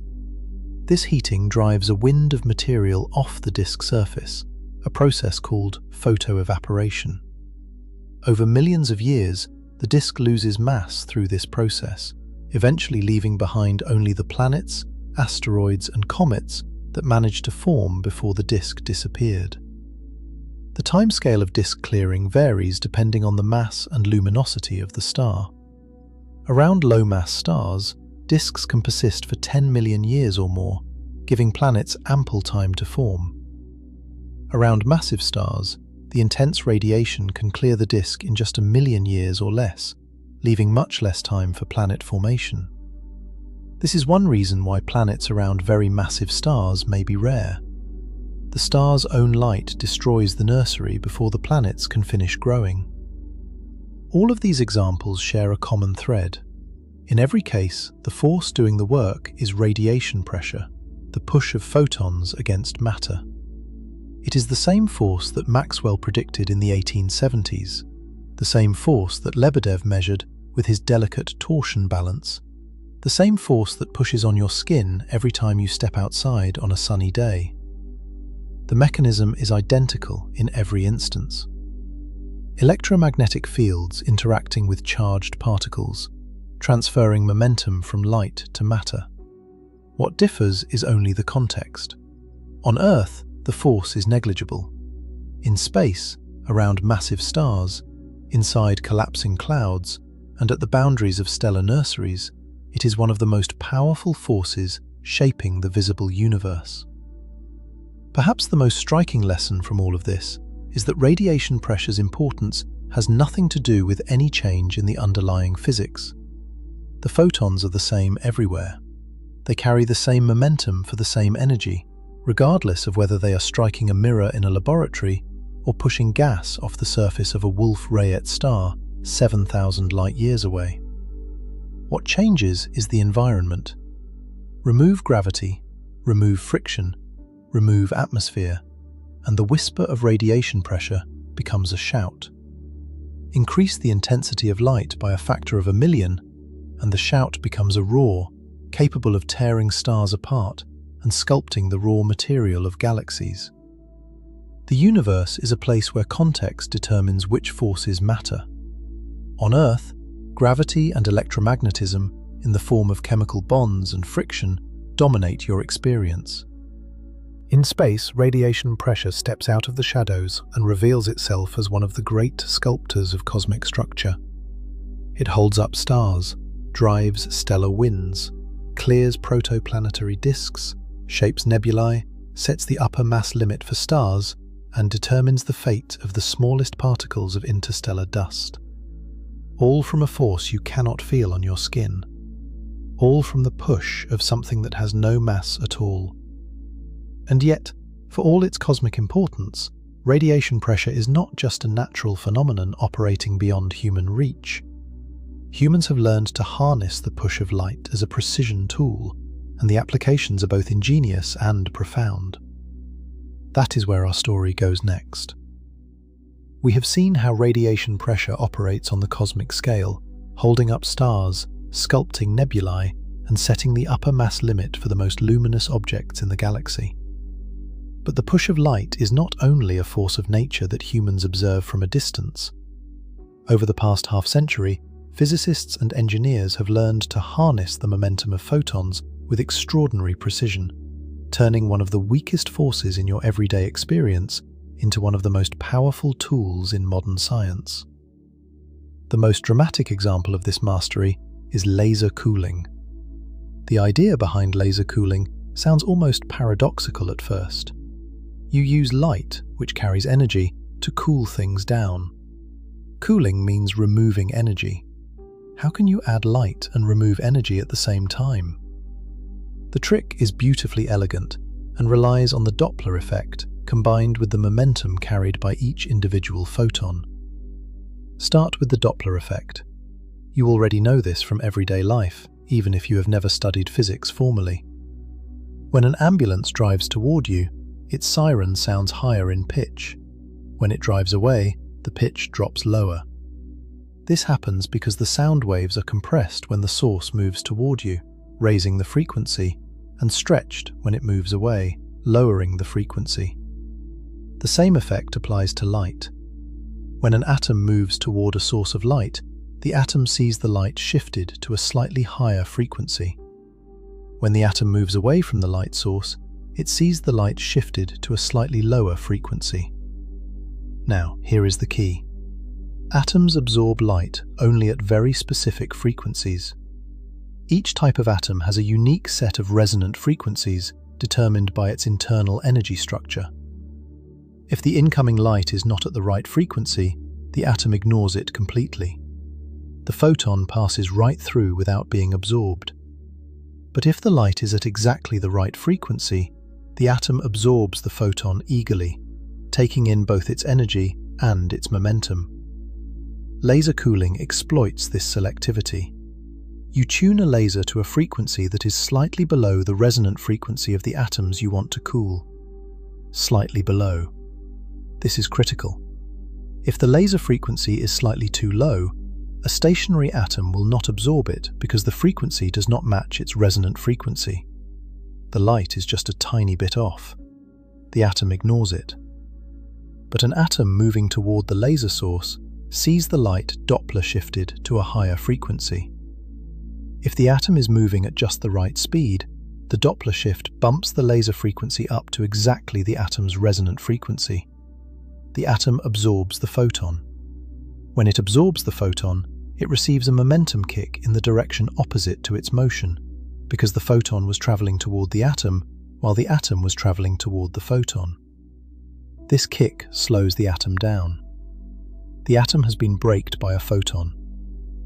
This heating drives a wind of material off the disk surface, a process called photoevaporation. Over millions of years, the disk loses mass through this process, eventually leaving behind only the planets, asteroids, and comets that managed to form before the disk disappeared. The timescale of disk clearing varies depending on the mass and luminosity of the star. Around low-mass stars, disks can persist for 10 million years or more, giving planets ample time to form. Around massive stars, the intense radiation can clear the disk in just 1 million years or less, leaving much less time for planet formation. This is one reason why planets around very massive stars may be rare. The star's own light destroys the nursery before the planets can finish growing. All of these examples share a common thread. In every case, the force doing the work is radiation pressure, the push of photons against matter. It is the same force that Maxwell predicted in the 1870s, the same force that Lebedev measured with his delicate torsion balance, the same force that pushes on your skin every time you step outside on a sunny day. The mechanism is identical in every instance. Electromagnetic fields interacting with charged particles, transferring momentum from light to matter. What differs is only the context. On Earth, the force is negligible. In space, around massive stars, inside collapsing clouds, and at the boundaries of stellar nurseries, it is one of the most powerful forces shaping the visible universe. Perhaps the most striking lesson from all of this is that radiation pressure's importance has nothing to do with any change in the underlying physics. The photons are the same everywhere. They carry the same momentum for the same energy, regardless of whether they are striking a mirror in a laboratory or pushing gas off the surface of a Wolf-Rayet star 7,000 light-years away. What changes is the environment. Remove gravity, remove friction, remove atmosphere, and the whisper of radiation pressure becomes a shout. Increase the intensity of light by a factor of 1,000,000, and the shout becomes a roar, capable of tearing stars apart and sculpting the raw material of galaxies. The universe is a place where context determines which forces matter. On Earth, gravity and electromagnetism, in the form of chemical bonds and friction, dominate your experience. In space, radiation pressure steps out of the shadows and reveals itself as one of the great sculptors of cosmic structure. It holds up stars, drives stellar winds, clears protoplanetary disks, shapes nebulae, sets the upper mass limit for stars, and determines the fate of the smallest particles of interstellar dust. All from a force you cannot feel on your skin. All from the push of something that has no mass at all. And yet, for all its cosmic importance, radiation pressure is not just a natural phenomenon operating beyond human reach. Humans have learned to harness the push of light as a precision tool, and the applications are both ingenious and profound. That is where our story goes next. We have seen how radiation pressure operates on the cosmic scale, holding up stars, sculpting nebulae, and setting the upper mass limit for the most luminous objects in the galaxy. But the push of light is not only a force of nature that humans observe from a distance. Over the past half-century, physicists and engineers have learned to harness the momentum of photons with extraordinary precision, turning one of the weakest forces in your everyday experience into one of the most powerful tools in modern science. The most dramatic example of this mastery is laser cooling. The idea behind laser cooling sounds almost paradoxical at first. You use light, which carries energy, to cool things down. Cooling means removing energy. How can you add light and remove energy at the same time? The trick is beautifully elegant and relies on the Doppler effect combined with the momentum carried by each individual photon. Start with the Doppler effect. You already know this from everyday life, even if you have never studied physics formally. When an ambulance drives toward you, its siren sounds higher in pitch. When it drives away, the pitch drops lower. This happens because the sound waves are compressed when the source moves toward you, raising the frequency, and stretched when it moves away, lowering the frequency. The same effect applies to light. When an atom moves toward a source of light, the atom sees the light shifted to a slightly higher frequency. When the atom moves away from the light source, it sees the light shifted to a slightly lower frequency. Now, here is the key. Atoms absorb light only at very specific frequencies. Each type of atom has a unique set of resonant frequencies determined by its internal energy structure. If the incoming light is not at the right frequency, the atom ignores it completely. The photon passes right through without being absorbed. But if the light is at exactly the right frequency, the atom absorbs the photon eagerly, taking in both its energy and its momentum. Laser cooling exploits this selectivity. You tune a laser to a frequency that is slightly below the resonant frequency of the atoms you want to cool. Slightly below. This is critical. If the laser frequency is slightly too low, a stationary atom will not absorb it because the frequency does not match its resonant frequency. The light is just a tiny bit off. The atom ignores it. But an atom moving toward the laser source sees the light Doppler shifted to a higher frequency. If the atom is moving at just the right speed, the Doppler shift bumps the laser frequency up to exactly the atom's resonant frequency. The atom absorbs the photon. When it absorbs the photon, it receives a momentum kick in the direction opposite to its motion, because the photon was traveling toward the atom, while the atom was traveling toward the photon. This kick slows the atom down. The atom has been braked by a photon.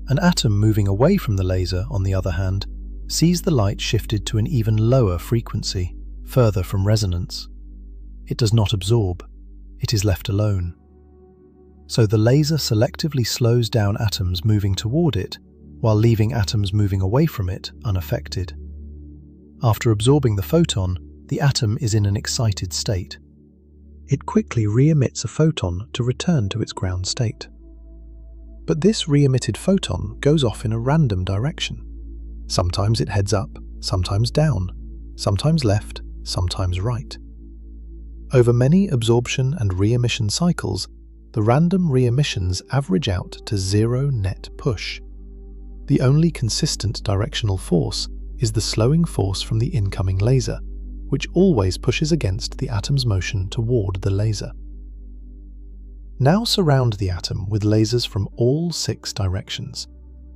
An atom moving away from the laser, on the other hand, sees the light shifted to an even lower frequency, further from resonance. It does not absorb. It is left alone. So the laser selectively slows down atoms moving toward it, while leaving atoms moving away from it unaffected. After absorbing the photon, the atom is in an excited state. It quickly re-emits a photon to return to its ground state. But this re-emitted photon goes off in a random direction. Sometimes it heads up, sometimes down, sometimes left, sometimes right. Over many absorption and re-emission cycles, the random re-emissions average out to zero net push. The only consistent directional force is the slowing force from the incoming laser, which always pushes against the atom's motion toward the laser. Now surround the atom with lasers from all 6 directions: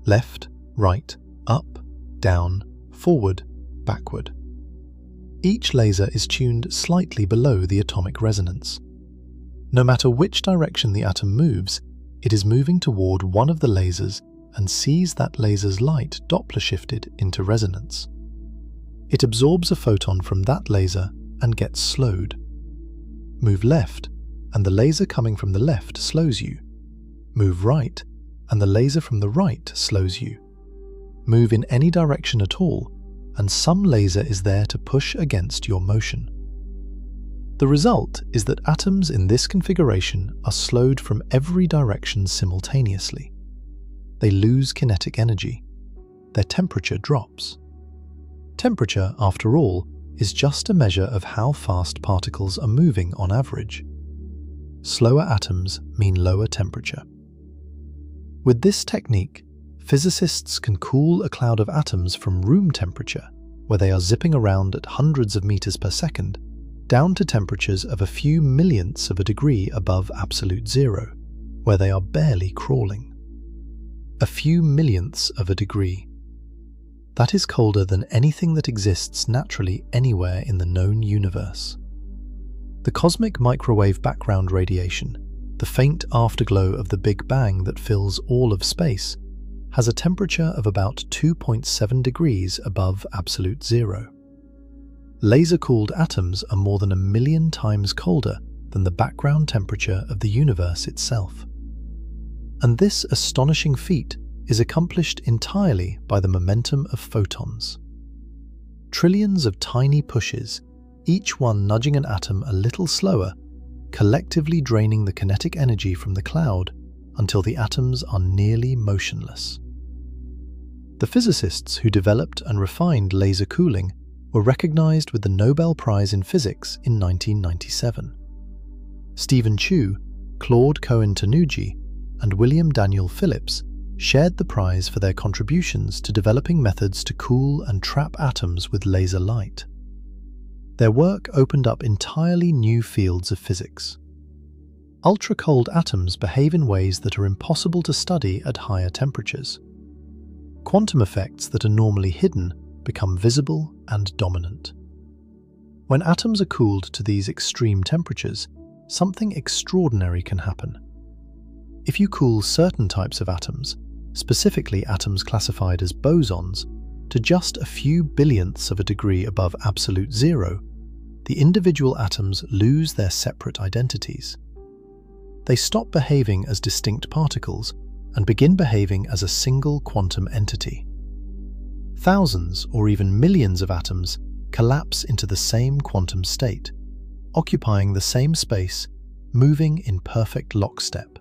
left, right, up, down, forward, backward. Each laser is tuned slightly below the atomic resonance. No matter which direction the atom moves, it is moving toward one of the lasers and sees that laser's light Doppler shifted into resonance. It absorbs a photon from that laser and gets slowed. Move left, and the laser coming from the left slows you. Move right, and the laser from the right slows you. Move in any direction at all, and some laser is there to push against your motion. The result is that atoms in this configuration are slowed from every direction simultaneously. They lose kinetic energy. Their temperature drops. Temperature, after all, is just a measure of how fast particles are moving on average. Slower atoms mean lower temperature. With this technique, physicists can cool a cloud of atoms from room temperature, where they are zipping around at hundreds of meters per second, down to temperatures of a few millionths of a degree above absolute zero, where they are barely crawling. A few millionths of a degree. That is colder than anything that exists naturally anywhere in the known universe. The cosmic microwave background radiation, the faint afterglow of the Big Bang that fills all of space, has a temperature of about 2.7 degrees above absolute zero. Laser-cooled atoms are more than 1 million times colder than the background temperature of the universe itself. And this astonishing feat is accomplished entirely by the momentum of photons. Trillions of tiny pushes, each one nudging an atom a little slower, collectively draining the kinetic energy from the cloud until the atoms are nearly motionless. The physicists who developed and refined laser cooling were recognized with the Nobel Prize in Physics in 1997. Stephen Chu, Claude Cohen-Tanuji, and William Daniel Phillips shared the prize for their contributions to developing methods to cool and trap atoms with laser light. Their work opened up entirely new fields of physics. Ultra-cold atoms behave in ways that are impossible to study at higher temperatures. Quantum effects that are normally hidden become visible and dominant. When atoms are cooled to these extreme temperatures, something extraordinary can happen. If you cool certain types of atoms, specifically atoms classified as bosons, to just a few billionths of a degree above absolute zero, the individual atoms lose their separate identities. They stop behaving as distinct particles and begin behaving as a single quantum entity. Thousands or even millions of atoms collapse into the same quantum state, occupying the same space, moving in perfect lockstep.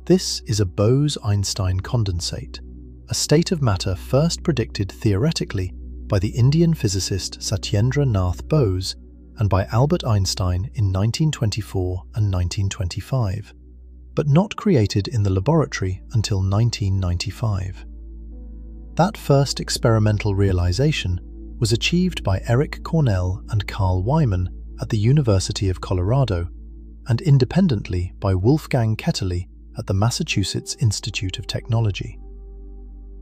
This is a Bose-Einstein condensate, a state of matter first predicted theoretically by the Indian physicist Satyendra Nath Bose and by Albert Einstein in 1924 and 1925, but not created in the laboratory until 1995. That first experimental realization was achieved by Eric Cornell and Carl Wyman at the University of Colorado, and independently by Wolfgang Ketterle at the Massachusetts Institute of Technology.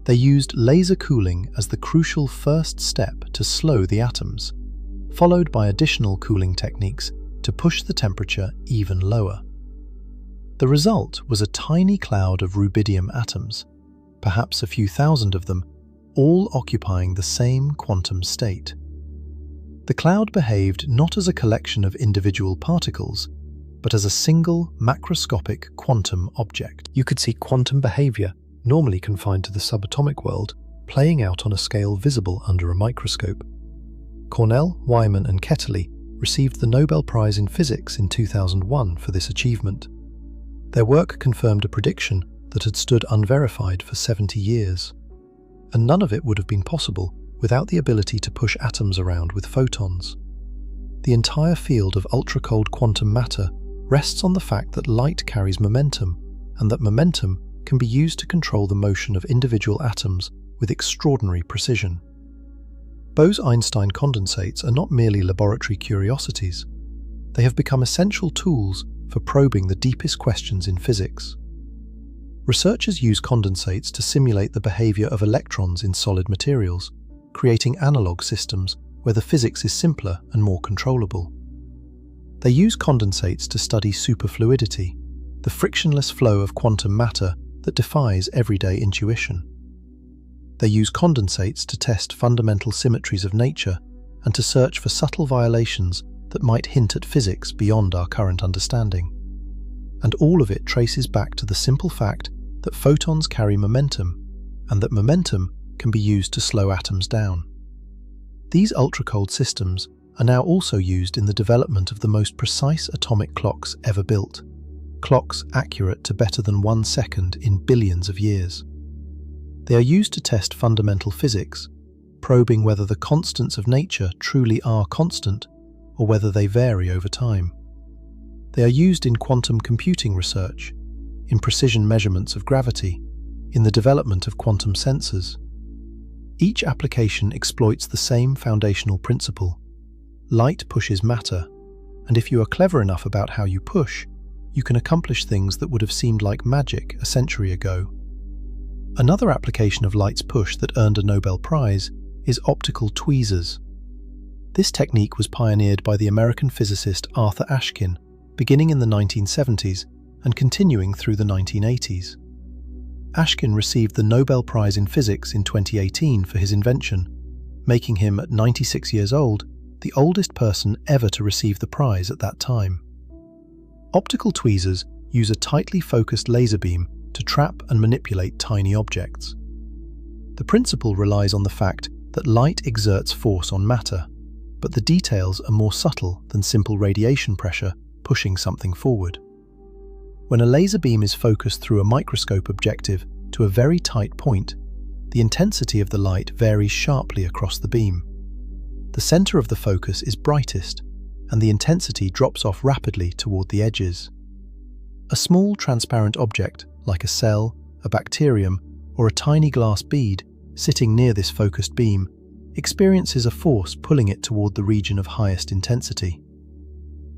They used laser cooling as the crucial first step to slow the atoms, followed by additional cooling techniques to push the temperature even lower. The result was a tiny cloud of rubidium atoms, perhaps a few thousand of them, all occupying the same quantum state. The cloud behaved not as a collection of individual particles, but as a single macroscopic quantum object. You could see quantum behavior, normally confined to the subatomic world, playing out on a scale visible under a microscope. Cornell, Wyman, and Ketterle received the Nobel Prize in Physics in 2001 for this achievement. Their work confirmed a prediction that had stood unverified for 70 years. And none of it would have been possible without the ability to push atoms around with photons. The entire field of ultra-cold quantum matter rests on the fact that light carries momentum, and that momentum can be used to control the motion of individual atoms with extraordinary precision. Bose-Einstein condensates are not merely laboratory curiosities. They have become essential tools for probing the deepest questions in physics. Researchers use condensates to simulate the behavior of electrons in solid materials, creating analog systems where the physics is simpler and more controllable. They use condensates to study superfluidity, the frictionless flow of quantum matter that defies everyday intuition. They use condensates to test fundamental symmetries of nature and to search for subtle violations that might hint at physics beyond our current understanding. And all of it traces back to the simple fact that photons carry momentum, and that momentum can be used to slow atoms down. These ultra-cold systems are now also used in the development of the most precise atomic clocks ever built, clocks accurate to better than 1 second in billions of years. They are used to test fundamental physics, probing whether the constants of nature truly are constant or whether they vary over time. They are used in quantum computing research, in precision measurements of gravity, in the development of quantum sensors. Each application exploits the same foundational principle. Light pushes matter, and if you are clever enough about how you push, you can accomplish things that would have seemed like magic a century ago. Another application of light's push that earned a Nobel Prize is optical tweezers. This technique was pioneered by the American physicist Arthur Ashkin, beginning in the 1970s and continuing through the 1980s. Ashkin received the Nobel Prize in Physics in 2018 for his invention, making him, at 96 years old, the oldest person ever to receive the prize at that time. Optical tweezers use a tightly focused laser beam to trap and manipulate tiny objects. The principle relies on the fact that light exerts force on matter, but the details are more subtle than simple radiation pressure pushing something forward. When a laser beam is focused through a microscope objective to a very tight point, the intensity of the light varies sharply across the beam. The center of the focus is brightest, and the intensity drops off rapidly toward the edges. A small transparent object, like a cell, a bacterium, or a tiny glass bead, sitting near this focused beam, experiences a force pulling it toward the region of highest intensity.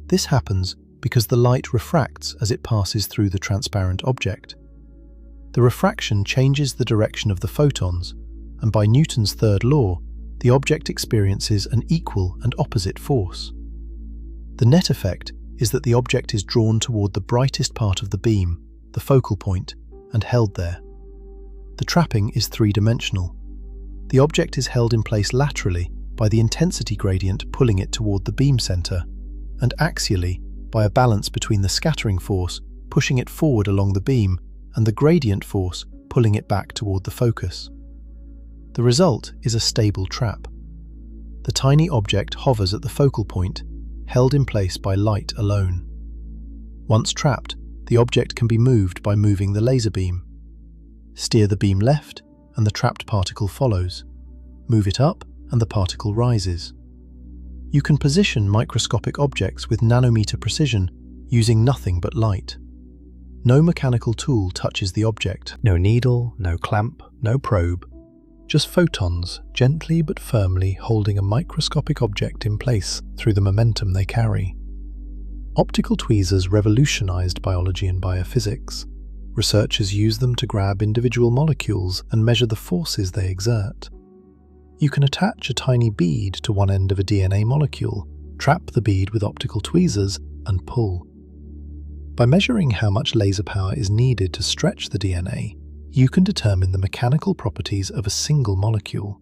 This happens because the light refracts as it passes through the transparent object. The refraction changes the direction of the photons, and by Newton's third law, the object experiences an equal and opposite force. The net effect is that the object is drawn toward the brightest part of the beam, the focal point, and held there. The trapping is three-dimensional. The object is held in place laterally by the intensity gradient pulling it toward the beam center, and axially by a balance between the scattering force pushing it forward along the beam and the gradient force pulling it back toward the focus. The result is a stable trap. The tiny object hovers at the focal point, held in place by light alone. Once trapped, the object can be moved by moving the laser beam. Steer the beam left, and the trapped particle follows. Move it up, and the particle rises. You can position microscopic objects with nanometer precision using nothing but light. No mechanical tool touches the object. No needle, no clamp, no probe. Just photons gently but firmly holding a microscopic object in place through the momentum they carry. Optical tweezers revolutionized biology and biophysics. Researchers use them to grab individual molecules and measure the forces they exert. You can attach a tiny bead to one end of a DNA molecule, trap the bead with optical tweezers, and pull. By measuring how much laser power is needed to stretch the DNA, you can determine the mechanical properties of a single molecule.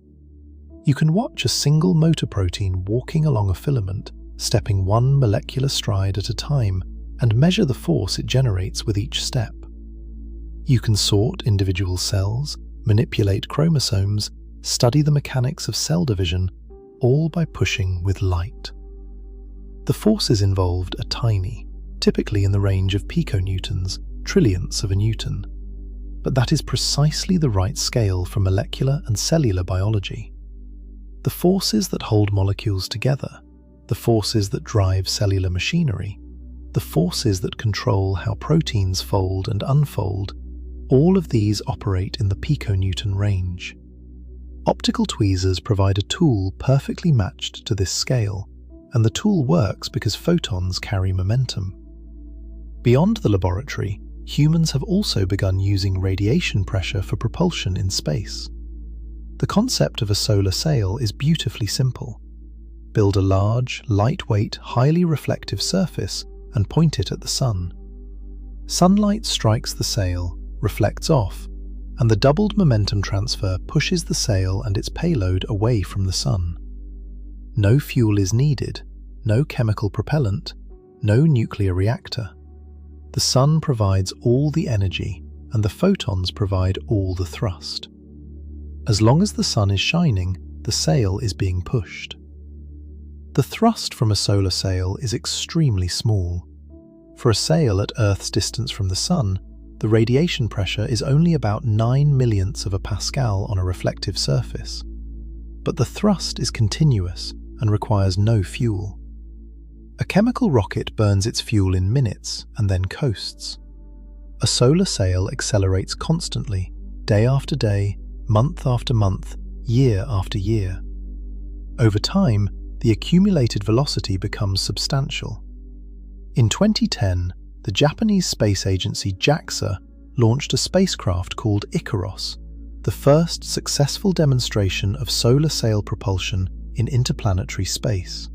You can watch a single motor protein walking along a filament, stepping one molecular stride at a time, and measure the force it generates with each step. You can sort individual cells, manipulate chromosomes, study the mechanics of cell division, all by pushing with light. The forces involved are tiny, typically in the range of piconewtons, trillionths of a newton. But that is precisely the right scale for molecular and cellular biology. The forces that hold molecules together, the forces that drive cellular machinery, the forces that control how proteins fold and unfold, all of these operate in the piconewton range. Optical tweezers provide a tool perfectly matched to this scale, and the tool works because photons carry momentum. Beyond the laboratory, humans have also begun using radiation pressure for propulsion in space. The concept of a solar sail is beautifully simple. Build a large, lightweight, highly reflective surface and point it at the sun. Sunlight strikes the sail, reflects off, and the doubled momentum transfer pushes the sail and its payload away from the sun. No fuel is needed, no chemical propellant, no nuclear reactor. The sun provides all the energy, and the photons provide all the thrust. As long as the sun is shining, the sail is being pushed. The thrust from a solar sail is extremely small. For a sail at Earth's distance from the sun, the radiation pressure is only about 9 millionths of a pascal on a reflective surface. But the thrust is continuous and requires no fuel. A chemical rocket burns its fuel in minutes and then coasts. A solar sail accelerates constantly, day after day, month after month, year after year. Over time, the accumulated velocity becomes substantial. In 2010, the Japanese space agency JAXA launched a spacecraft called Icaros, the first successful demonstration of solar sail propulsion in interplanetary space.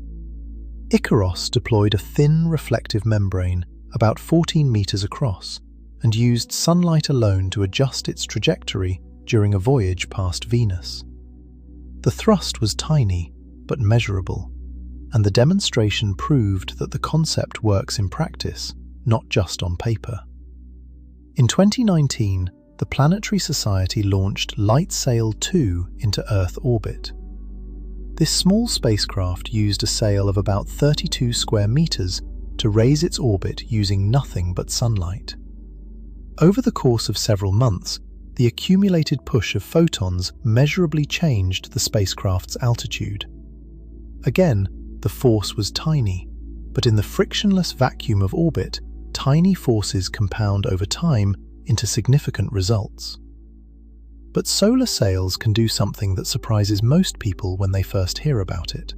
Icaros deployed a thin reflective membrane about 14 meters across and used sunlight alone to adjust its trajectory during a voyage past Venus. The thrust was tiny but measurable, and the demonstration proved that the concept works in practice, not just on paper. In 2019, the Planetary Society launched LightSail 2 into Earth orbit. This small spacecraft used a sail of about 32 square meters to raise its orbit using nothing but sunlight. Over the course of several months, the accumulated push of photons measurably changed the spacecraft's altitude. Again, the force was tiny, but in the frictionless vacuum of orbit, tiny forces compound over time into significant results. But solar sails can do something that surprises most people when they first hear about it.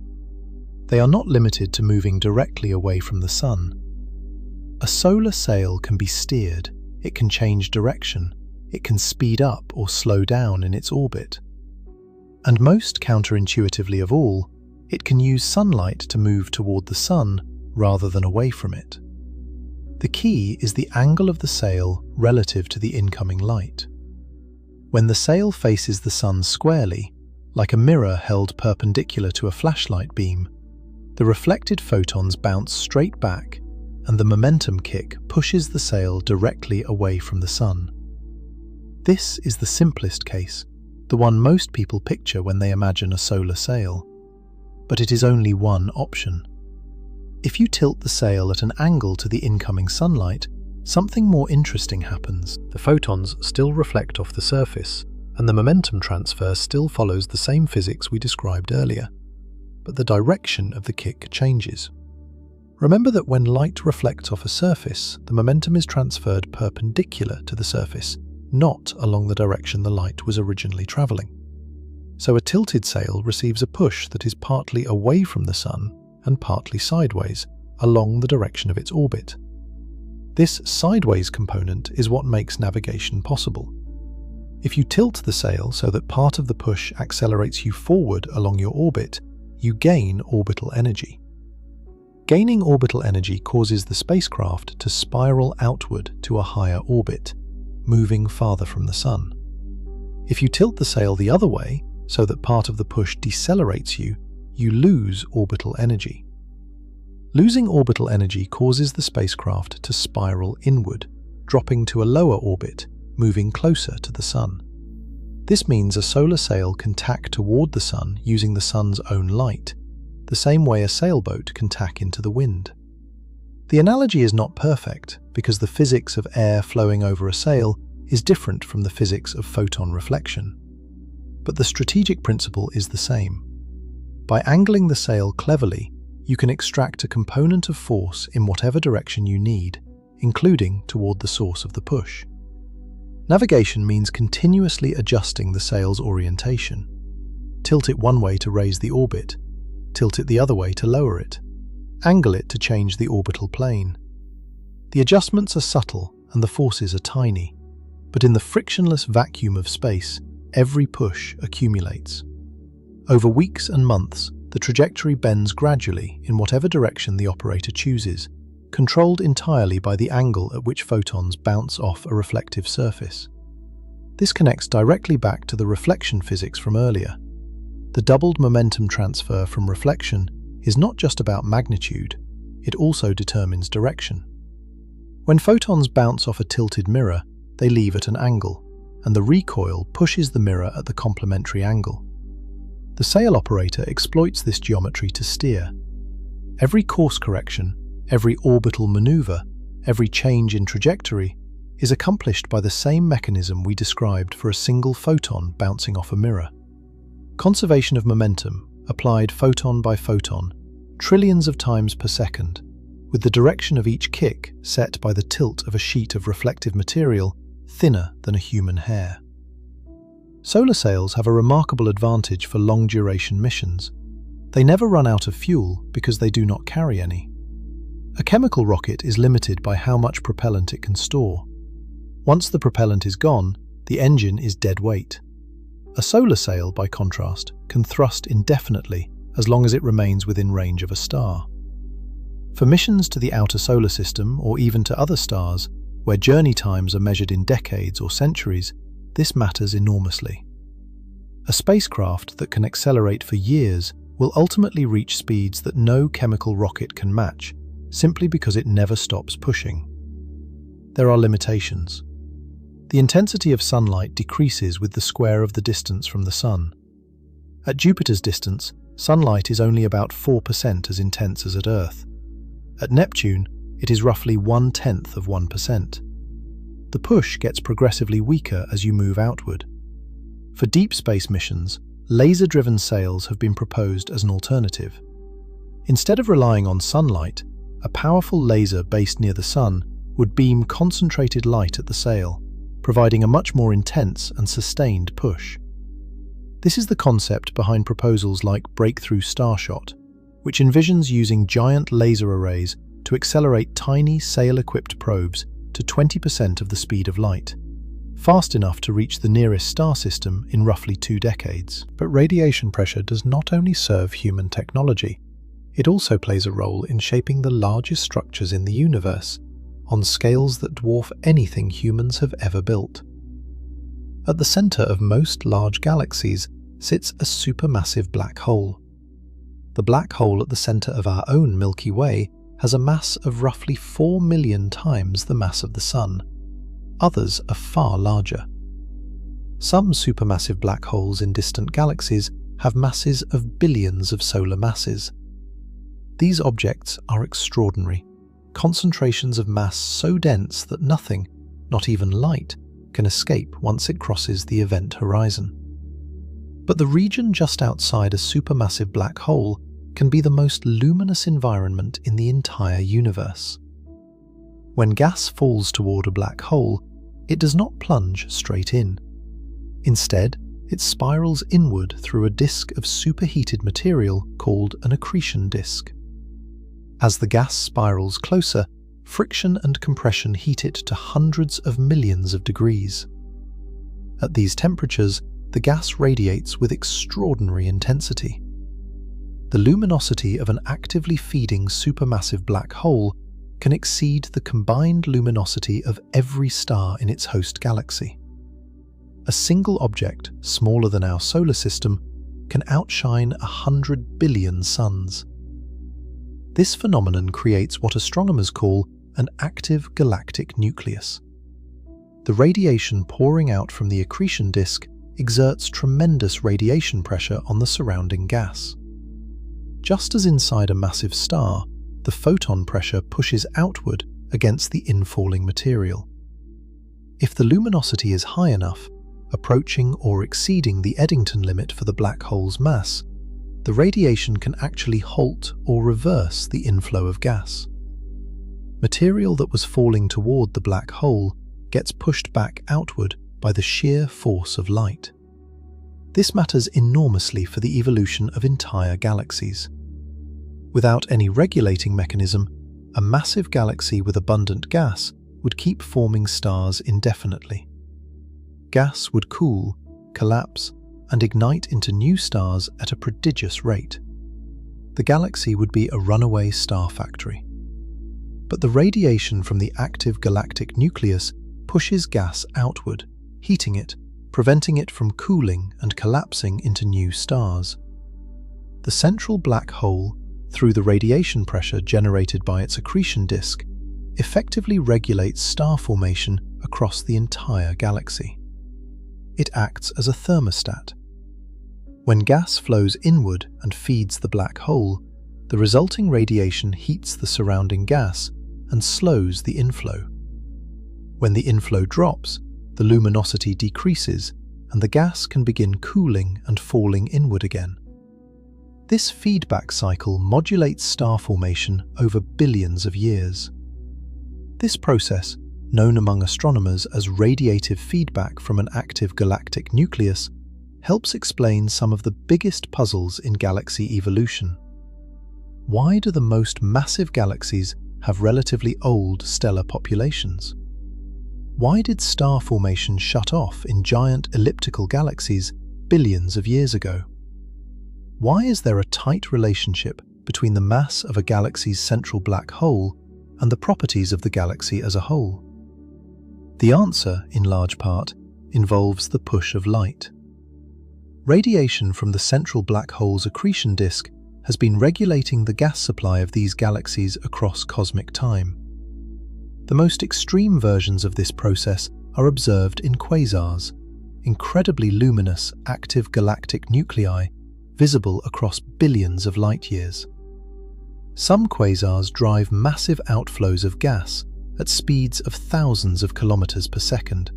They are not limited to moving directly away from the sun. A solar sail can be steered, it can change direction, it can speed up or slow down in its orbit. And most counterintuitively of all, it can use sunlight to move toward the sun rather than away from it. The key is the angle of the sail relative to the incoming light. When the sail faces the sun squarely, like a mirror held perpendicular to a flashlight beam, the reflected photons bounce straight back, and the momentum kick pushes the sail directly away from the sun. This is the simplest case, the one most people picture when they imagine a solar sail. But it is only one option. If you tilt the sail at an angle to the incoming sunlight, something more interesting happens. The photons still reflect off the surface, and the momentum transfer still follows the same physics we described earlier. But the direction of the kick changes. Remember that when light reflects off a surface, the momentum is transferred perpendicular to the surface, not along the direction the light was originally traveling. So a tilted sail receives a push that is partly away from the sun and partly sideways, along the direction of its orbit. This sideways component is what makes navigation possible. If you tilt the sail so that part of the push accelerates you forward along your orbit, you gain orbital energy. Gaining orbital energy causes the spacecraft to spiral outward to a higher orbit, moving farther from the sun. If you tilt the sail the other way, so that part of the push decelerates you, you lose orbital energy. Losing orbital energy causes the spacecraft to spiral inward, dropping to a lower orbit, moving closer to the sun. This means a solar sail can tack toward the sun using the sun's own light, the same way a sailboat can tack into the wind. The analogy is not perfect because the physics of air flowing over a sail is different from the physics of photon reflection. But the strategic principle is the same. By angling the sail cleverly, you can extract a component of force in whatever direction you need, including toward the source of the push. Navigation means continuously adjusting the sail's orientation. Tilt it one way to raise the orbit, tilt it the other way to lower it, angle it to change the orbital plane. The adjustments are subtle and the forces are tiny, but in the frictionless vacuum of space, every push accumulates. Over weeks and months, the trajectory bends gradually in whatever direction the operator chooses, controlled entirely by the angle at which photons bounce off a reflective surface. This connects directly back to the reflection physics from earlier. The doubled momentum transfer from reflection is not just about magnitude, it also determines direction. When photons bounce off a tilted mirror, they leave at an angle, and the recoil pushes the mirror at the complementary angle. The sail operator exploits this geometry to steer. Every course correction, every orbital maneuver, every change in trajectory is accomplished by the same mechanism we described for a single photon bouncing off a mirror. Conservation of momentum, applied photon by photon, trillions of times per second, with the direction of each kick set by the tilt of a sheet of reflective material thinner than a human hair. Solar sails have a remarkable advantage for long-duration missions. They never run out of fuel because they do not carry any. A chemical rocket is limited by how much propellant it can store. Once the propellant is gone, the engine is dead weight. A solar sail, by contrast, can thrust indefinitely as long as it remains within range of a star. For missions to the outer solar system or even to other stars, where journey times are measured in decades or centuries, this matters enormously. A spacecraft that can accelerate for years will ultimately reach speeds that no chemical rocket can match, simply because it never stops pushing. There are limitations. The intensity of sunlight decreases with the square of the distance from the sun. At Jupiter's distance, sunlight is only about 4% as intense as at Earth. At Neptune, it is roughly 1/10 of 1%. The push gets progressively weaker as you move outward. For deep space missions, laser-driven sails have been proposed as an alternative. Instead of relying on sunlight, a powerful laser based near the sun would beam concentrated light at the sail, providing a much more intense and sustained push. This is the concept behind proposals like Breakthrough Starshot, which envisions using giant laser arrays to accelerate tiny sail-equipped probes to 20% of the speed of light, fast enough to reach the nearest star system in roughly 2 decades. But radiation pressure does not only serve human technology, it also plays a role in shaping the largest structures in the universe, on scales that dwarf anything humans have ever built. At the center of most large galaxies sits a supermassive black hole. The black hole at the center of our own Milky Way has a mass of roughly 4 million times the mass of the Sun. Others are far larger. Some supermassive black holes in distant galaxies have masses of billions of solar masses. These objects are extraordinary, concentrations of mass so dense that nothing, not even light, can escape once it crosses the event horizon. But the region just outside a supermassive black hole can be the most luminous environment in the entire universe. When gas falls toward a black hole, it does not plunge straight in. Instead, it spirals inward through a disk of superheated material called an accretion disk. As the gas spirals closer, friction and compression heat it to hundreds of millions of degrees. At these temperatures, the gas radiates with extraordinary intensity. The luminosity of an actively feeding supermassive black hole can exceed the combined luminosity of every star in its host galaxy. A single object, smaller than our solar system, can outshine 100 billion suns. This phenomenon creates what astronomers call an active galactic nucleus. The radiation pouring out from the accretion disk exerts tremendous radiation pressure on the surrounding gas. Just as inside a massive star, the photon pressure pushes outward against the infalling material. If the luminosity is high enough, approaching or exceeding the Eddington limit for the black hole's mass, the radiation can actually halt or reverse the inflow of gas. Material that was falling toward the black hole gets pushed back outward by the sheer force of light. This matters enormously for the evolution of entire galaxies. Without any regulating mechanism, a massive galaxy with abundant gas would keep forming stars indefinitely. Gas would cool, collapse, and ignite into new stars at a prodigious rate. The galaxy would be a runaway star factory. But the radiation from the active galactic nucleus pushes gas outward, heating it, preventing it from cooling and collapsing into new stars. The central black hole, through the radiation pressure generated by its accretion disk, effectively regulates star formation across the entire galaxy. It acts as a thermostat. When gas flows inward and feeds the black hole, the resulting radiation heats the surrounding gas and slows the inflow. When the inflow drops, the luminosity decreases and the gas can begin cooling and falling inward again. This feedback cycle modulates star formation over billions of years. This process, known among astronomers as radiative feedback from an active galactic nucleus, helps explain some of the biggest puzzles in galaxy evolution. Why do the most massive galaxies have relatively old stellar populations? Why did star formation shut off in giant elliptical galaxies billions of years ago? Why is there a tight relationship between the mass of a galaxy's central black hole and the properties of the galaxy as a whole? The answer, in large part, involves the push of light. Radiation from the central black hole's accretion disk has been regulating the gas supply of these galaxies across cosmic time. The most extreme versions of this process are observed in quasars, incredibly luminous active galactic nuclei visible across billions of light-years. Some quasars drive massive outflows of gas at speeds of thousands of kilometers per second,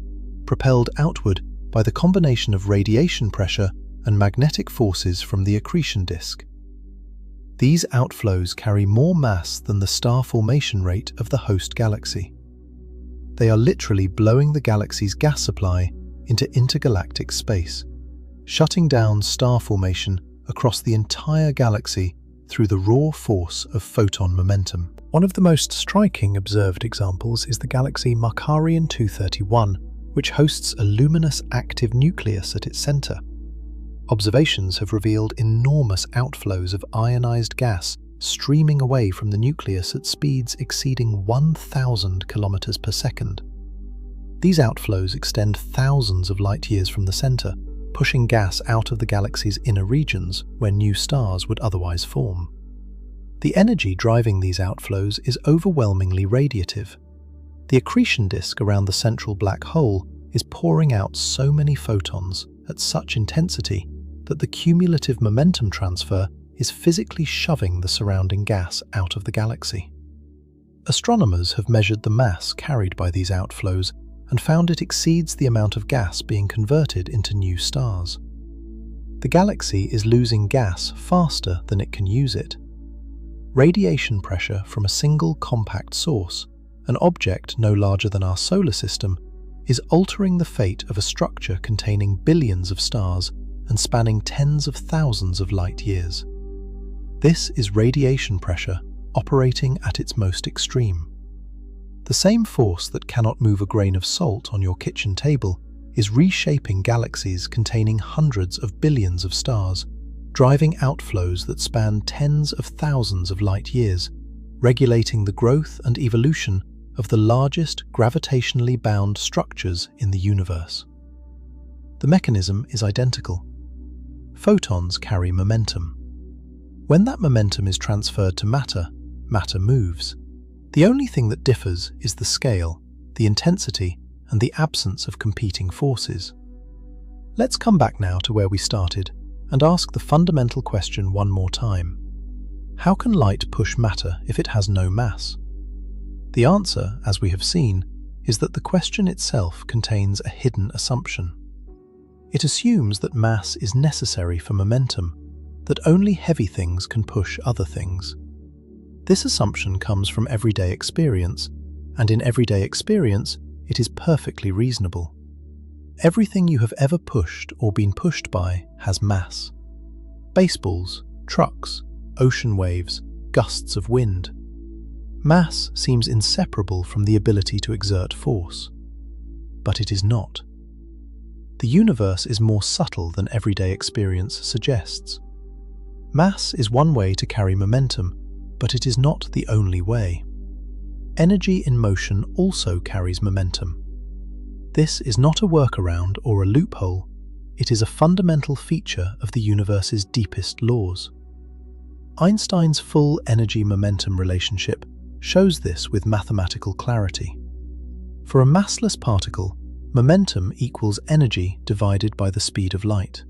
propelled outward by the combination of radiation pressure and magnetic forces from the accretion disk. These outflows carry more mass than the star formation rate of the host galaxy. They are literally blowing the galaxy's gas supply into intergalactic space, shutting down star formation across the entire galaxy through the raw force of photon momentum. One of the most striking observed examples is the galaxy Markarian 231, which hosts a luminous active nucleus at its center. Observations have revealed enormous outflows of ionized gas streaming away from the nucleus at speeds exceeding 1,000 kilometers per second. These outflows extend thousands of light years from the center, pushing gas out of the galaxy's inner regions where new stars would otherwise form. The energy driving these outflows is overwhelmingly radiative. The accretion disk around the central black hole is pouring out so many photons at such intensity that the cumulative momentum transfer is physically shoving the surrounding gas out of the galaxy. Astronomers have measured the mass carried by these outflows and found it exceeds the amount of gas being converted into new stars. The galaxy is losing gas faster than it can use it. Radiation pressure from a single compact source, an object no larger than our solar system, is altering the fate of a structure containing billions of stars and spanning tens of thousands of light years. This is radiation pressure operating at its most extreme. The same force that cannot move a grain of salt on your kitchen table is reshaping galaxies containing hundreds of billions of stars, driving outflows that span tens of thousands of light years, regulating the growth and evolution of the largest gravitationally bound structures in the universe. The mechanism is identical. Photons carry momentum. When that momentum is transferred to matter, matter moves. The only thing that differs is the scale, the intensity, and the absence of competing forces. Let's come back now to where we started and ask the fundamental question one more time. How can light push matter if it has no mass? The answer, as we have seen, is that the question itself contains a hidden assumption. It assumes that mass is necessary for momentum, that only heavy things can push other things. This assumption comes from everyday experience, and in everyday experience, it is perfectly reasonable. Everything you have ever pushed or been pushed by has mass. Baseballs, trucks, ocean waves, gusts of wind. Mass seems inseparable from the ability to exert force. But it is not. The universe is more subtle than everyday experience suggests. Mass is one way to carry momentum, but it is not the only way. Energy in motion also carries momentum. This is not a workaround or a loophole, it is a fundamental feature of the universe's deepest laws. Einstein's full energy-momentum relationship shows this with mathematical clarity. For a massless particle, momentum equals energy divided by the speed of light.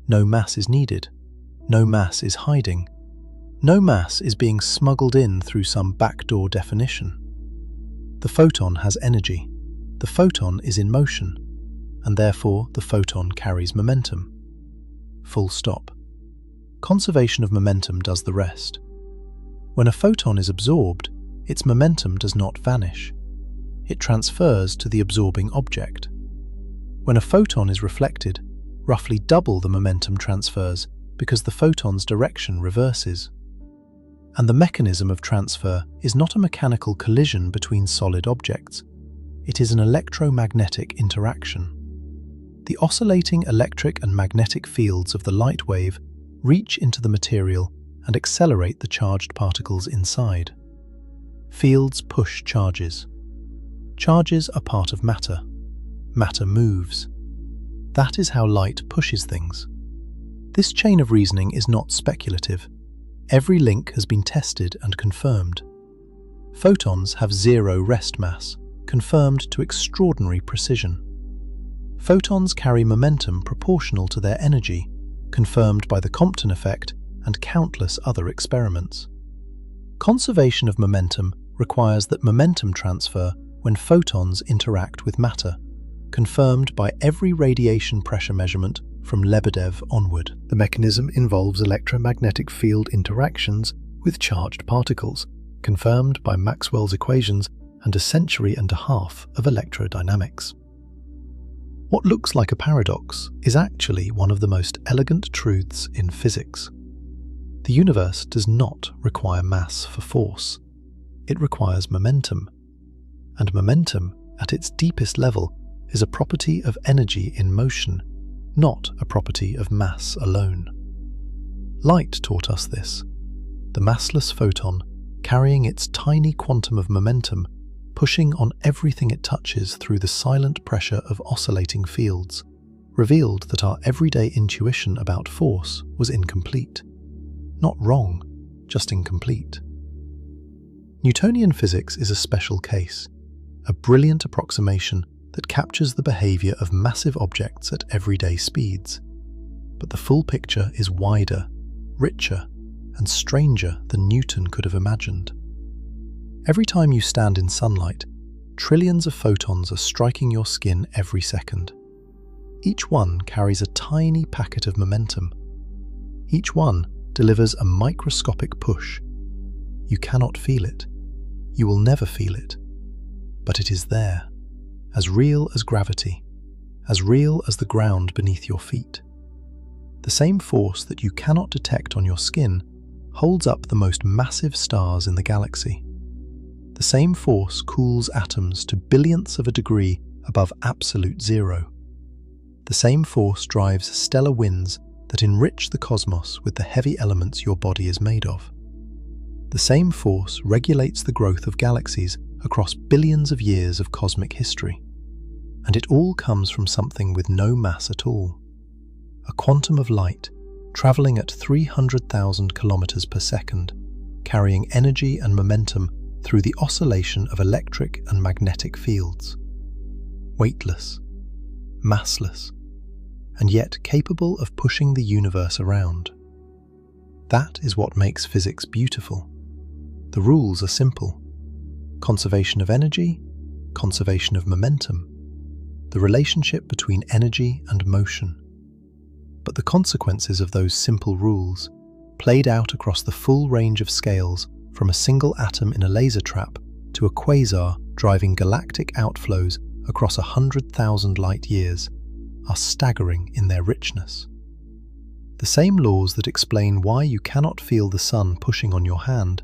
No mass is needed. No mass is hiding. No mass is being smuggled in through some backdoor definition. The photon has energy. The photon is in motion, and therefore the photon carries momentum. Full stop. Conservation of momentum does the rest. When a photon is absorbed, its momentum does not vanish. It transfers to the absorbing object. When a photon is reflected, roughly double the momentum transfers because the photon's direction reverses. And the mechanism of transfer is not a mechanical collision between solid objects. It is an electromagnetic interaction. The oscillating electric and magnetic fields of the light wave reach into the material and accelerate the charged particles inside. Fields push charges. Charges are part of matter. Matter moves. That is how light pushes things. This chain of reasoning is not speculative. Every link has been tested and confirmed. Photons have zero rest mass, confirmed to extraordinary precision. Photons carry momentum proportional to their energy, confirmed by the Compton effect and countless other experiments. Conservation of momentum requires that momentum transfer when photons interact with matter, confirmed by every radiation pressure measurement from Lebedev onward. The mechanism involves electromagnetic field interactions with charged particles, confirmed by Maxwell's equations and a century and a half of electrodynamics. What looks like a paradox is actually one of the most elegant truths in physics. The universe does not require mass for force. It requires momentum. And momentum, at its deepest level, is a property of energy in motion, not a property of mass alone. Light taught us this. The massless photon, carrying its tiny quantum of momentum, pushing on everything it touches through the silent pressure of oscillating fields, revealed that our everyday intuition about force was incomplete. Not wrong, just incomplete. Newtonian physics is a special case, a brilliant approximation that captures the behavior of massive objects at everyday speeds. But the full picture is wider, richer, and stranger than Newton could have imagined. Every time you stand in sunlight, trillions of photons are striking your skin every second. Each one carries a tiny packet of momentum. Each one delivers a microscopic push. You cannot feel it. You will never feel it. But it is there, as real as gravity, as real as the ground beneath your feet. The same force that you cannot detect on your skin holds up the most massive stars in the galaxy. The same force cools atoms to billionths of a degree above absolute zero. The same force drives stellar winds that enrich the cosmos with the heavy elements your body is made of. The same force regulates the growth of galaxies across billions of years of cosmic history. And it all comes from something with no mass at all. A quantum of light, traveling at 300,000 kilometers per second, carrying energy and momentum through the oscillation of electric and magnetic fields. Weightless, massless, and yet capable of pushing the universe around. That is what makes physics beautiful. The rules are simple. Conservation of energy, conservation of momentum, the relationship between energy and motion. But the consequences of those simple rules, played out across the full range of scales from a single atom in a laser trap to a quasar driving galactic outflows across 100,000 light years, are staggering in their richness. The same laws that explain why you cannot feel the sun pushing on your hand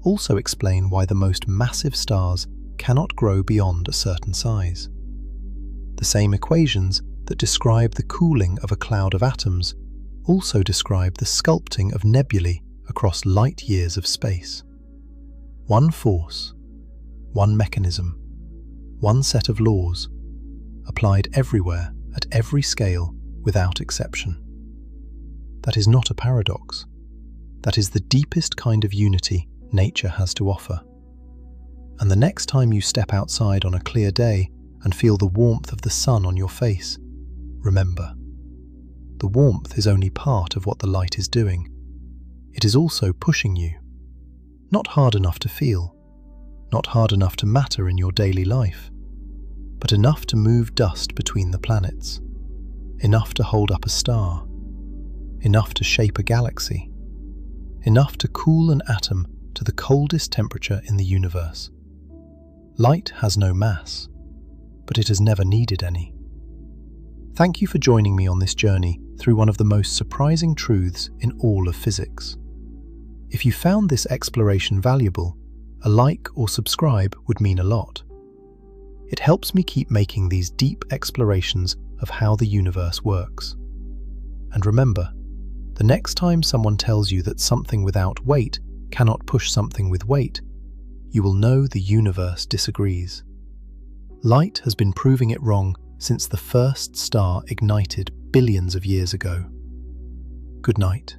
also explain why the most massive stars cannot grow beyond a certain size. The same equations that describe the cooling of a cloud of atoms also describe the sculpting of nebulae across light years of space. One force, one mechanism, one set of laws, applied everywhere at every scale without exception. That is not a paradox. That is the deepest kind of unity nature has to offer. And the next time you step outside on a clear day and feel the warmth of the sun on your face, remember, the warmth is only part of what the light is doing. It is also pushing you. Not hard enough to feel, not hard enough to matter in your daily life, but enough to move dust between the planets, enough to hold up a star, enough to shape a galaxy, enough to cool an atom to the coldest temperature in the universe. Light has no mass, but it has never needed any. Thank you for joining me on this journey through one of the most surprising truths in all of physics. If you found this exploration valuable, a like or subscribe would mean a lot. It helps me keep making these deep explorations of how the universe works. And remember, the next time someone tells you that something without weight cannot push something with weight, you will know the universe disagrees. Light has been proving it wrong since the first star ignited billions of years ago. Good night.